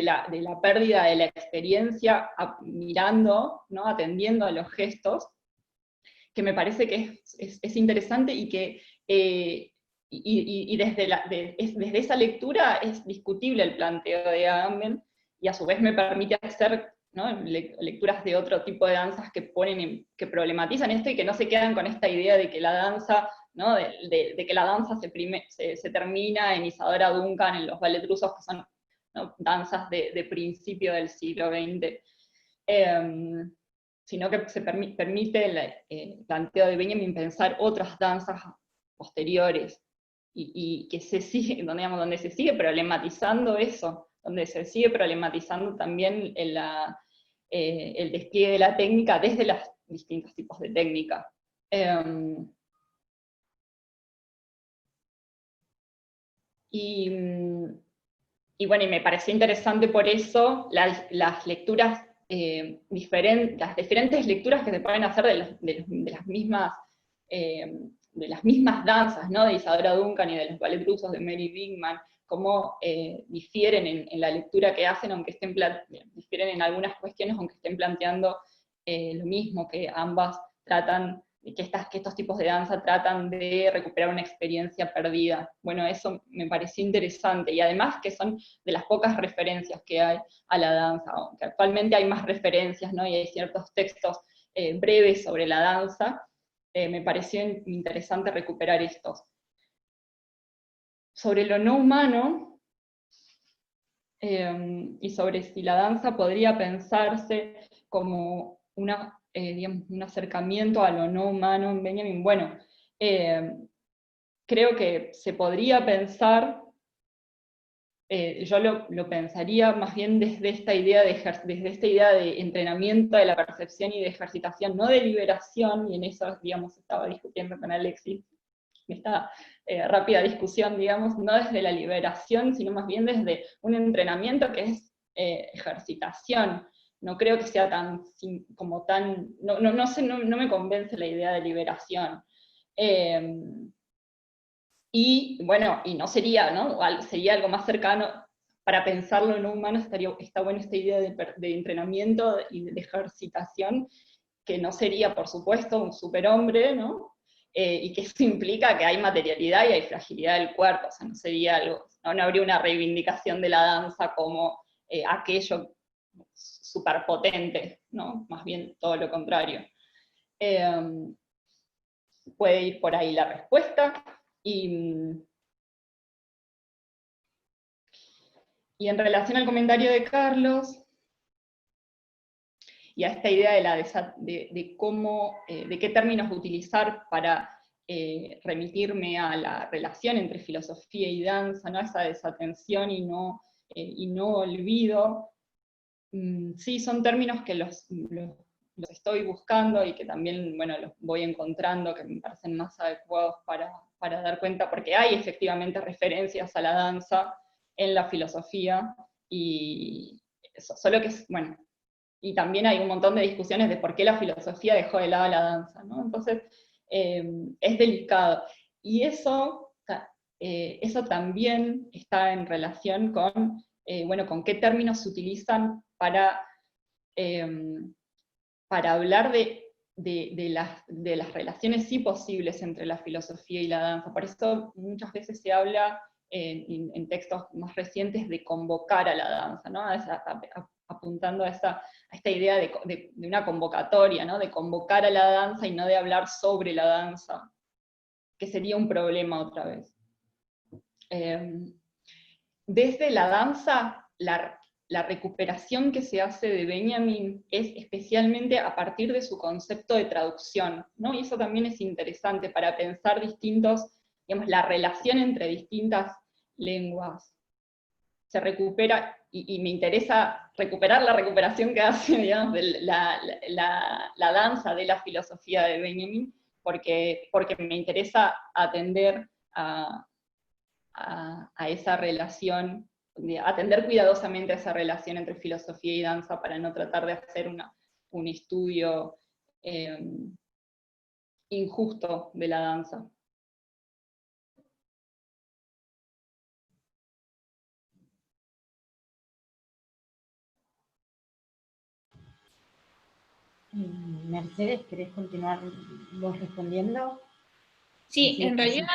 la pérdida de la experiencia, mirando, ¿no? Atendiendo a los gestos, que me parece que es interesante y que desde esa lectura es discutible el planteo de Agamben, y a su vez me permite hacer, ¿no? lecturas de otro tipo de danzas que problematizan esto y que no se quedan con esta idea de que la danza, ¿no? de que la danza se termina en Isadora Duncan, en los ballet rusos, que son, ¿no? danzas de principio del siglo XX, sino que se permite el planteo de Benjamin pensar otras danzas posteriores, y que donde se sigue problematizando eso, donde se sigue problematizando también el despliegue de la técnica desde los distintos tipos de técnica. Y bueno, y me pareció interesante por eso las lecturas las diferentes lecturas que se pueden hacer de las mismas danzas, ¿no? De Isadora Duncan y de los ballet rusos de Mary Wigman, cómo difieren en la lectura que hacen, difieren en algunas cuestiones, aunque estén planteando lo mismo, que ambas tratan, que estos tipos de danza tratan de recuperar una experiencia perdida. Bueno, eso me pareció interesante, y además que son de las pocas referencias que hay a la danza, aunque actualmente hay más referencias, ¿no? Y hay ciertos textos breves sobre la danza, me pareció interesante recuperar estos. Sobre lo no humano, y sobre si la danza podría pensarse como un acercamiento a lo no humano en Benjamin, bueno, creo que se podría pensar, yo lo pensaría más bien desde esta idea de entrenamiento de la percepción y de ejercitación, no de liberación, y en eso, digamos, estaba discutiendo con Alexis, esta rápida discusión, digamos, no desde la liberación, sino más bien desde un entrenamiento que es ejercitación. No creo que sea no me convence la idea de liberación. Y bueno, y no sería, ¿no? Sería algo más cercano, para pensarlo no humano está buena esta idea de entrenamiento y de ejercitación, que no sería, por supuesto, un superhombre, ¿no? Y que eso implica que hay materialidad y hay fragilidad del cuerpo, o sea, no sería algo, no habría una reivindicación de la danza como aquello superpotente, ¿no? Más bien todo lo contrario. Puede ir por ahí la respuesta. Y en relación al comentario de Carlos, y a esta idea de qué términos utilizar para remitirme a la relación entre filosofía y danza, ¿no? Esa desatención y no olvido, sí, son términos que los estoy buscando y que también, bueno, los voy encontrando, que me parecen más adecuados para dar cuenta, porque hay efectivamente referencias a la danza en la filosofía, y solo que es, bueno, y también hay un montón de discusiones de por qué la filosofía dejó de lado la danza, ¿no? Entonces, es delicado. Y eso también está en relación con, con qué términos se utilizan para hablar de las relaciones sí posibles entre la filosofía y la danza. Por eso muchas veces se habla en textos más recientes de convocar a la danza, ¿no? Apuntando a esta idea de una convocatoria, ¿no? De convocar a la danza y no de hablar sobre la danza, que sería un problema otra vez. Desde la danza, la la recuperación que se hace de Benjamin es especialmente a partir de su concepto de traducción, ¿no? Y eso también es interesante para pensar digamos, la relación entre distintas lenguas. Se recupera, y me interesa recuperar la recuperación que hace, digamos, de la danza de la filosofía de Benjamin, porque me interesa atender a esa relación, atender cuidadosamente a esa relación entre filosofía y danza para no tratar de hacer un estudio injusto de la danza. Mercedes, ¿querés continuar vos respondiendo? Sí, en realidad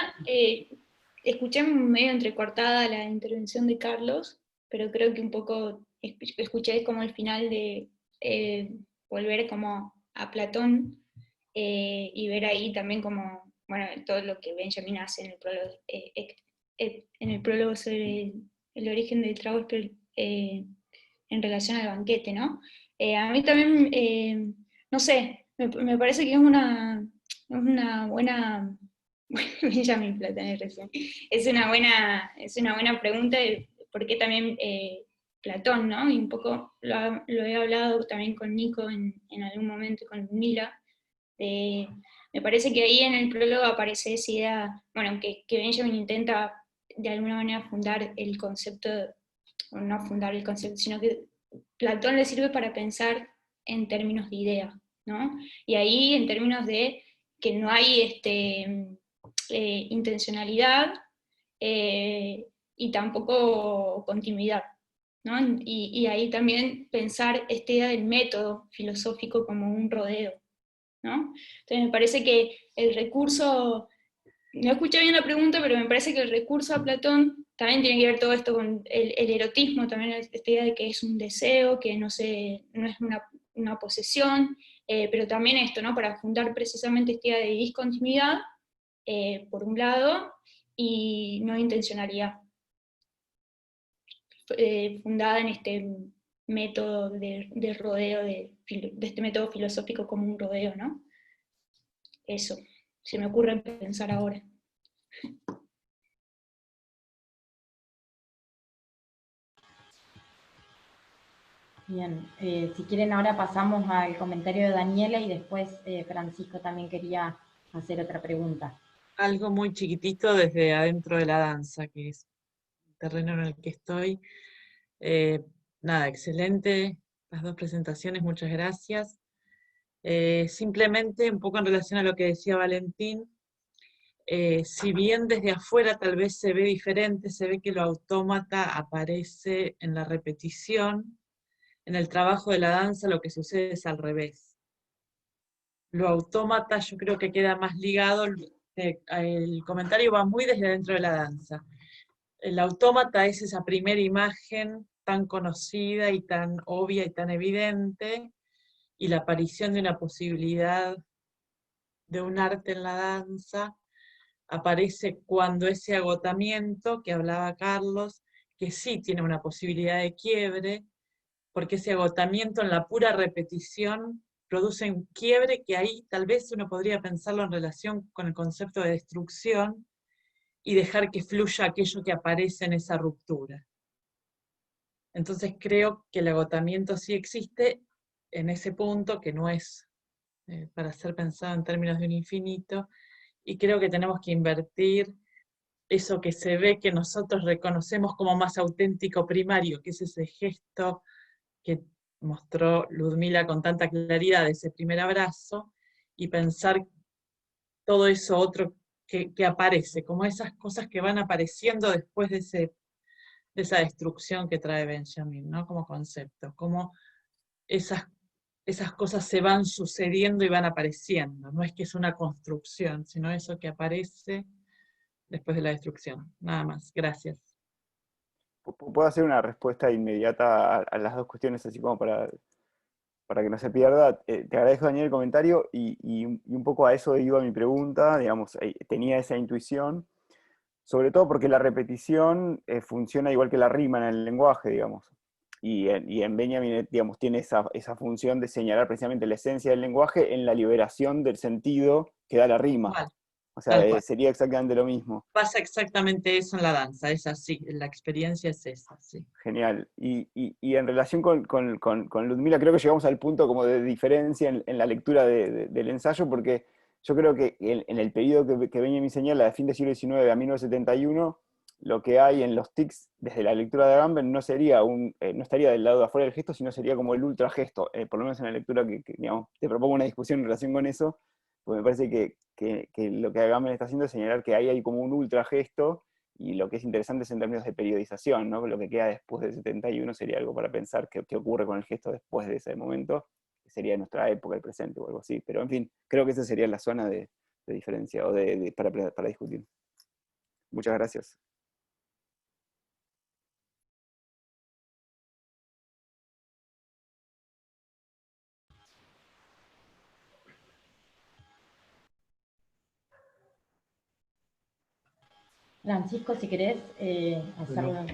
escuché medio entrecortada la intervención de Carlos, pero creo que un poco escuché como el final de volver como a Platón y ver ahí también como, bueno, todo lo que Benjamin hace en el prólogo sobre el origen del trabajo en relación al banquete, ¿no? A mí también, no sé, me parece que es una buena... Benjamin Platón recién. Es una buena pregunta de por qué también Platón, ¿no? Y un poco lo he hablado también con Nico en algún momento, con Mila. Me parece que ahí en el prólogo aparece esa idea, bueno, que Benjamin intenta de alguna manera fundar el concepto, o no fundar el concepto, sino que Platón le sirve para pensar en términos de idea, ¿no? Y ahí en términos de que no hay intencionalidad y tampoco continuidad, ¿no? Y ahí también pensar esta idea del método filosófico como un rodeo, ¿no? Entonces me parece que el recurso, no escuché bien la pregunta, pero me parece que el recurso a Platón también tiene que ver todo esto con el erotismo, también esta idea de que es un deseo, que no es una posesión, pero también esto, ¿no? Para fundar precisamente esta idea de discontinuidad, por un lado, y no intencionalidad, fundada en este método de rodeo, de este método filosófico como un rodeo, ¿no? Eso, se me ocurre pensar ahora. Bien, si quieren ahora pasamos al comentario de Daniela y después Francisco también quería hacer otra pregunta. Algo muy chiquitito desde adentro de la danza, que es el terreno en el que estoy. Nada, excelente las dos presentaciones, muchas gracias. Simplemente un poco en relación a lo que decía Valentín, si bien desde afuera tal vez se ve diferente, se ve que lo autómata aparece en la repetición, en el trabajo de la danza lo que sucede es al revés. Lo autómata yo creo que queda más ligado, el comentario va muy desde dentro de la danza. El autómata es esa primera imagen tan conocida y tan obvia y tan evidente, y la aparición de una posibilidad de un arte en la danza aparece cuando ese agotamiento que hablaba Carlos, que sí tiene una posibilidad de quiebre, porque ese agotamiento en la pura repetición produce un quiebre que ahí tal vez uno podría pensarlo en relación con el concepto de destrucción y dejar que fluya aquello que aparece en esa ruptura. Entonces creo que el agotamiento sí existe en ese punto, que no es para ser pensado en términos de un infinito, y creo que tenemos que invertir eso que se ve que nosotros reconocemos como más auténtico primario, que es ese gesto que mostró Ludmila con tanta claridad de ese primer abrazo, y pensar todo eso otro que aparece, como esas cosas que van apareciendo después de esa destrucción que trae Benjamin, ¿no? Como concepto, como esas cosas se van sucediendo y van apareciendo, no es que es una construcción, sino eso que aparece después de la destrucción. Nada más, gracias. ¿Puedo hacer una respuesta inmediata a las dos cuestiones, así como para que no se pierda? Te agradezco, Daniel, el comentario, y un poco a eso iba mi pregunta, digamos, tenía esa intuición, sobre todo porque la repetición funciona igual que la rima en el lenguaje, digamos. y en Benjamin, digamos, tiene esa función de señalar precisamente la esencia del lenguaje en la liberación del sentido que da la rima. Igual, O sea, tal cual. sería exactamente lo mismo. Pasa exactamente eso en la danza, es así, la experiencia es esa, sí. Genial. Y en relación con Ludmila, creo que llegamos al punto como de diferencia en la lectura del ensayo, porque yo creo que en el periodo que Benjamin señala, de fin del siglo XIX a 1971, lo que hay en los tics desde la lectura de Agamben no sería no estaría del lado de afuera del gesto, sino sería como el ultragesto, por lo menos en la lectura digamos, te propongo una discusión en relación con eso, porque me parece que lo que Agamben está haciendo es señalar que ahí hay como un ultragesto, y lo que es interesante es en términos de periodización, ¿no? Lo que queda después del 71 sería algo para pensar qué ocurre con el gesto después de ese momento, que sería nuestra época, el presente o algo así. Pero en fin, creo que esa sería la zona de diferencia o para discutir. Muchas gracias. Francisco, si querés hacerlo. Bueno,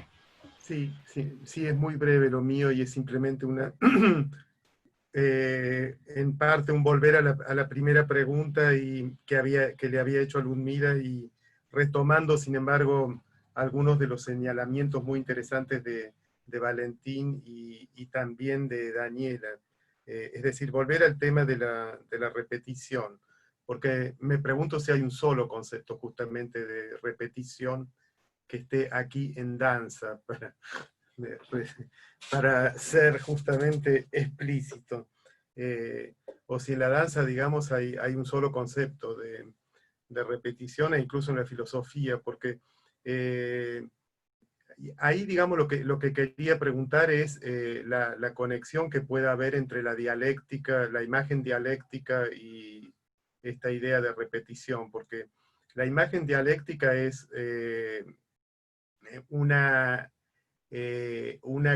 sí, es muy breve lo mío y es simplemente una, en parte un volver a la primera pregunta y que le había hecho a Ludmila y retomando, sin embargo, algunos de los señalamientos muy interesantes de Valentín y también de Daniela. Es decir, volver al tema de la repetición, porque me pregunto si hay un solo concepto justamente de repetición que esté aquí en danza, para ser justamente explícito. O si en la danza, digamos, hay un solo concepto de repetición, e incluso en la filosofía, porque ahí, digamos, lo que quería preguntar es la conexión que pueda haber entre la dialéctica, la imagen dialéctica y esta idea de repetición, porque la imagen dialéctica es una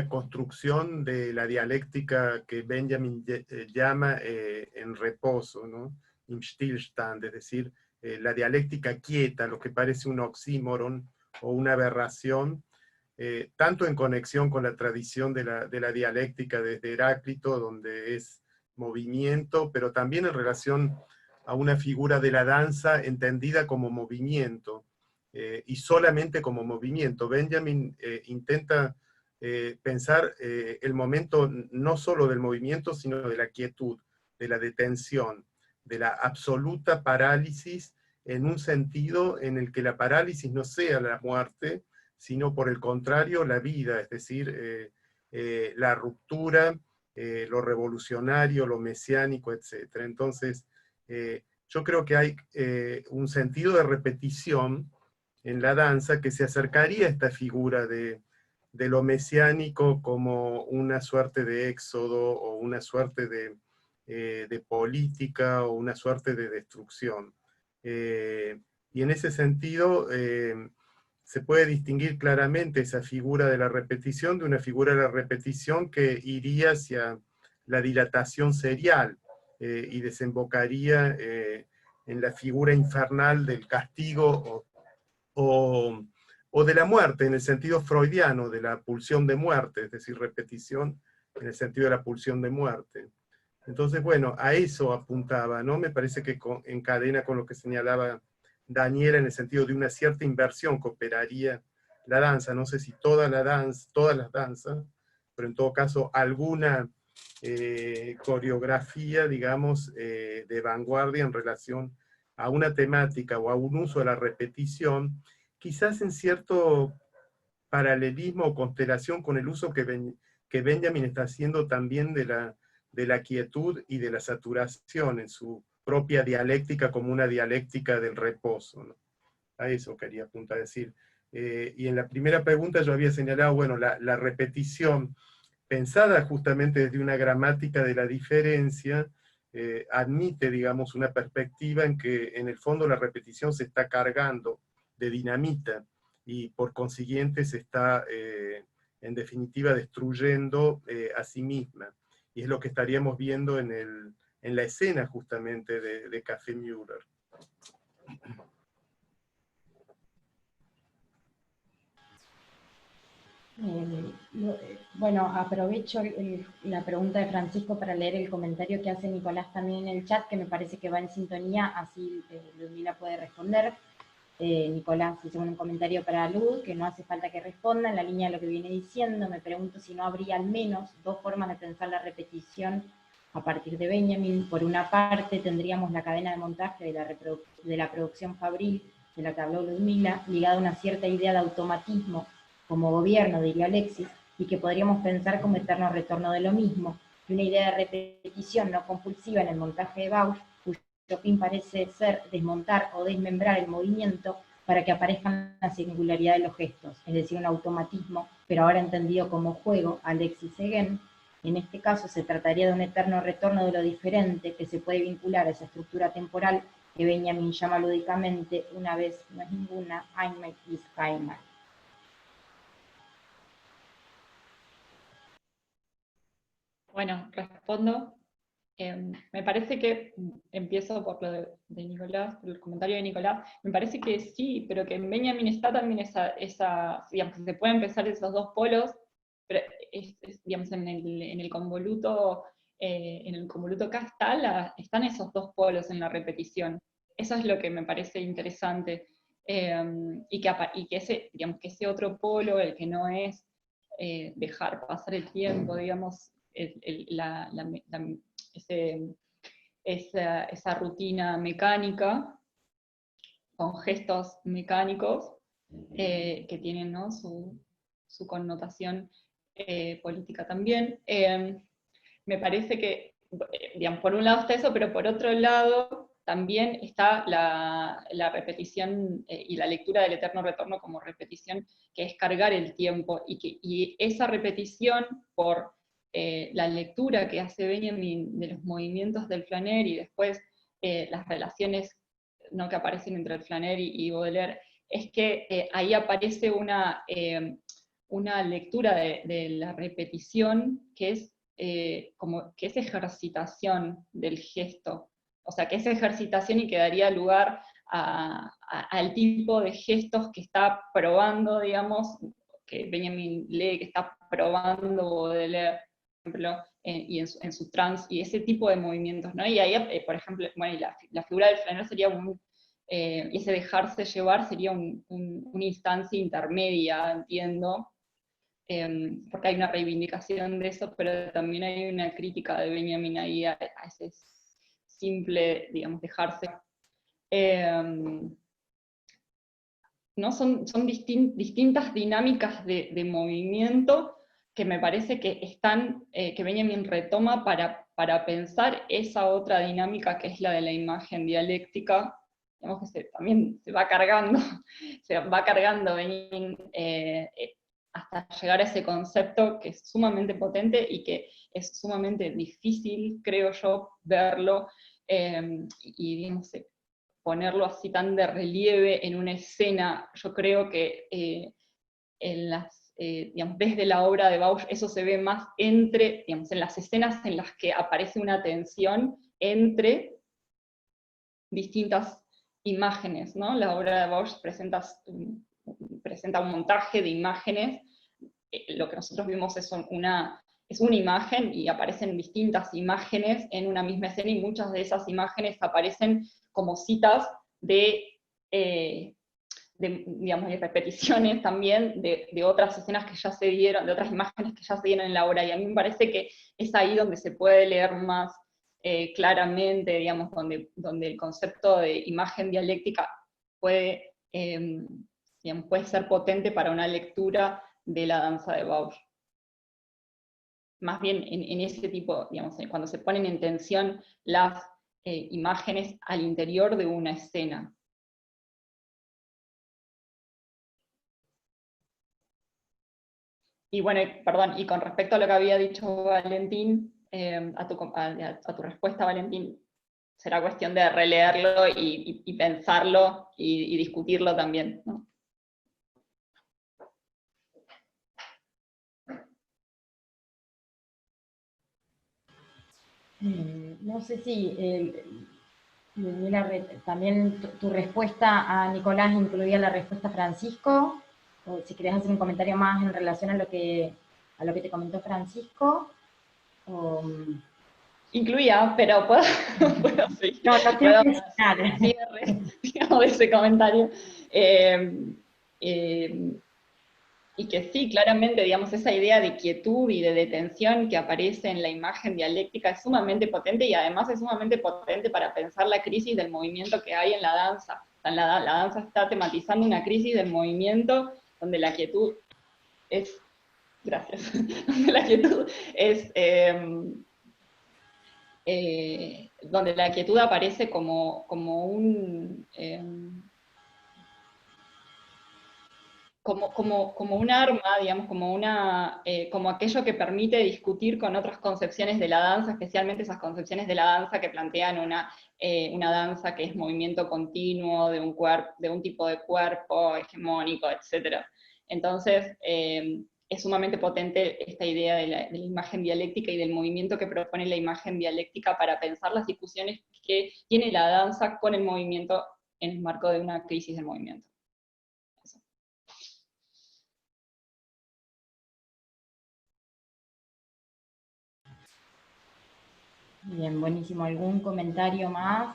construcción de la dialéctica que Benjamin llama en reposo, ¿no? Im Stillstand, es decir, la dialéctica quieta, lo que parece un oxímoron o una aberración, tanto en conexión con la tradición de la dialéctica desde Heráclito, donde es movimiento, pero también en relación a una figura de la danza entendida como movimiento, y solamente como movimiento. Benjamin intenta pensar el momento no solo del movimiento, sino de la quietud, de la detención, de la absoluta parálisis, en un sentido en el que la parálisis no sea la muerte, sino por el contrario la vida, es decir, la ruptura, lo revolucionario, lo mesiánico, etc. Entonces, yo creo que hay un sentido de repetición en la danza que se acercaría a esta figura de lo mesiánico como una suerte de éxodo o una suerte de política o una suerte de destrucción. Y en ese sentido se puede distinguir claramente esa figura de la repetición de una figura de la repetición que iría hacia la dilatación serial y desembocaría en la figura infernal del castigo o de la muerte, en el sentido freudiano, de la pulsión de muerte, es decir, repetición en el sentido de la pulsión de muerte. Entonces, bueno, a eso apuntaba, ¿no? Me parece que encadena con lo que señalaba Daniela en el sentido de una cierta inversión que operaría la danza, no sé si todas las danzas, pero en todo caso alguna coreografía, digamos, de vanguardia en relación a una temática o a un uso de la repetición, quizás en cierto paralelismo o constelación con el uso que Benjamin está haciendo también de la quietud y de la saturación en su propia dialéctica como una dialéctica del reposo, ¿no? A eso quería apuntar a decir. Y en la primera pregunta yo había señalado, bueno, la repetición pensada justamente desde una gramática de la diferencia, admite, digamos, una perspectiva en que en el fondo la repetición se está cargando de dinamita y por consiguiente se está, en definitiva, destruyendo a sí misma. Y es lo que estaríamos viendo en la escena justamente de Café Müller. Bueno, aprovecho la pregunta de Francisco para leer el comentario que hace Nicolás también en el chat, que me parece que va en sintonía, así Ludmila puede responder. Nicolás hizo un comentario para Lud, que no hace falta que responda, en la línea de lo que viene diciendo. Me pregunto si no habría al menos dos formas de pensar la repetición a partir de Benjamin. Por una parte tendríamos la cadena de montaje de la producción fabril, de la que habló Ludmila, ligada a una cierta idea de automatismo como gobierno, diría Alexis, y que podríamos pensar como eterno retorno de lo mismo, y una idea de repetición no compulsiva en el montaje de Bausch, cuyo fin parece ser desmontar o desmembrar el movimiento para que aparezcan la singularidad de los gestos, es decir, un automatismo, pero ahora entendido como juego, Alexis Seguin. En este caso se trataría de un eterno retorno de lo diferente que se puede vincular a esa estructura temporal que Benjamin llama lúdicamente una vez no es ninguna, Einmal ist keinmal. Bueno, respondo. Me parece que, empiezo por lo de Nicolás, por el comentario de Nicolás, me parece que sí, pero que en Benjamin está también digamos, que se pueden pensar esos dos polos, pero digamos, en el convoluto acá están esos dos polos en la repetición. Eso es lo que me parece interesante. Y que ese otro polo, el que no es dejar pasar el tiempo, digamos, esa rutina mecánica, con gestos mecánicos, que tienen, ¿no?, su connotación política también. Me parece que, digamos, por un lado está eso, pero por otro lado también está la repetición y la lectura del eterno retorno como repetición, que es cargar el tiempo, y esa repetición por la lectura que hace Benjamin de los movimientos del Flaner y después las relaciones, ¿no?, que aparecen entre el Flaner y Baudelaire, es que ahí aparece una lectura de la repetición que es como que es ejercitación del gesto, o sea, que es ejercitación y que daría lugar al tipo de gestos que está probando, digamos, que Benjamin lee, que está probando Baudelaire, por ejemplo, y en su trance, y ese tipo de movimientos, ¿no? Y ahí, por ejemplo, bueno, y la figura del Flaner sería y ese dejarse llevar sería una instancia intermedia, entiendo, porque hay una reivindicación de eso, pero también hay una crítica de Benjamin ahí a ese simple, digamos, dejarse. ¿No? Son distintas dinámicas de movimiento que me parece que que Benjamin retoma para pensar esa otra dinámica que es la de la imagen dialéctica, digamos que también se va cargando Benjamin hasta llegar a ese concepto que es sumamente potente y que es sumamente difícil, creo yo, verlo, y digamos, ponerlo así tan de relieve en una escena. Yo creo que digamos, desde la obra de Bausch eso se ve más digamos, en las escenas en las que aparece una tensión entre distintas imágenes, ¿no? La obra de Bausch presenta un montaje de imágenes. Lo que nosotros vimos es una imagen y aparecen distintas imágenes en una misma escena, y muchas de esas imágenes aparecen como citas digamos, de repeticiones también de otras escenas que ya se dieron, de otras imágenes que ya se dieron en la obra, y a mí me parece que es ahí donde se puede leer más claramente, digamos, donde el concepto de imagen dialéctica puede ser potente para una lectura de la danza de Bausch. Más bien en ese tipo, digamos, cuando se ponen en tensión las imágenes al interior de una escena. Y bueno, perdón, y con respecto a lo que había dicho Valentín, a tu respuesta, Valentín, será cuestión de releerlo y pensarlo y discutirlo también, ¿no? No sé si también tu respuesta a Nicolás incluía la respuesta a Francisco, o si querés hacer un comentario más en relación a lo que a lo que te comentó Francisco? O... Incluía, pero puedo seguir. No, no Puedo tengo nada. cierre, digamos, de ese comentario. Y que sí, claramente, digamos, esa idea de quietud y de detención que aparece en la imagen dialéctica es sumamente potente, y además es sumamente potente para pensar la crisis del movimiento que hay en la danza. O sea, la danza está tematizando una crisis del movimiento donde la quietud es... Gracias. Donde la quietud es... donde la quietud aparece como un... como un arma, digamos, como aquello que permite discutir con otras concepciones de la danza, especialmente esas concepciones de la danza que plantean una danza que es movimiento continuo, de un tipo de cuerpo hegemónico, etc. Entonces, es sumamente potente esta idea de la imagen dialéctica y del movimiento que propone la imagen dialéctica para pensar las discusiones que tiene la danza con el movimiento en el marco de una crisis del movimiento. Bien, buenísimo. ¿Algún comentario más?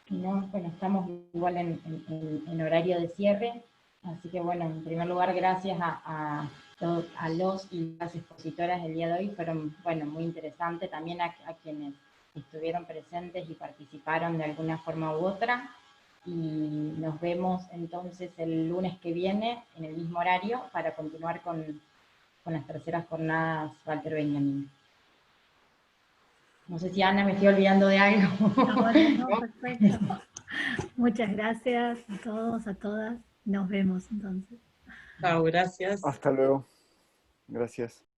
No, bueno, estamos igual en horario de cierre, así que bueno, en primer lugar, gracias a los y las expositoras del día de hoy, fueron, bueno, muy interesante, también a quienes estuvieron presentes y participaron de alguna forma u otra, y nos vemos entonces el lunes que viene, en el mismo horario, para continuar con las terceras jornadas Walter Benjamin. No sé si Ana me estoy olvidando de algo. No, perfecto. Muchas gracias a todos, a todas. Nos vemos entonces. Chao, gracias. Hasta luego. Gracias.